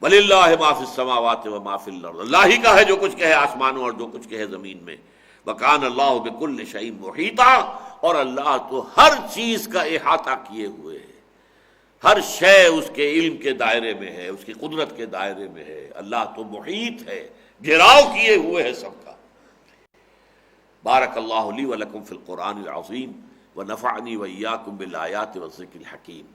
وَلِلَّهِ مَا فِي السَّمَاوَاتِ وَمَا فِي الْأَرْضِ، اللہ ہی کا ہے جو کچھ کہے آسمانوں اور جو کچھ کہے زمین میں۔ وَكَانَ اللَّهُ بِكُلِّ شَيْءٍ مُحِيطًا، اور اللہ تو ہر چیز کا احاطہ کیے ہوئے ہے، ہر شے اس کے علم کے دائرے میں ہے، اس کی قدرت کے دائرے میں ہے۔ اللہ تو محیط ہے، گھیراؤ کیے ہوئے ہے سب کا۔ بارک اللہ لی ولکم فی القرآن العظیم ونفعنی وإیاکم بالآیات والذکر الحکیم۔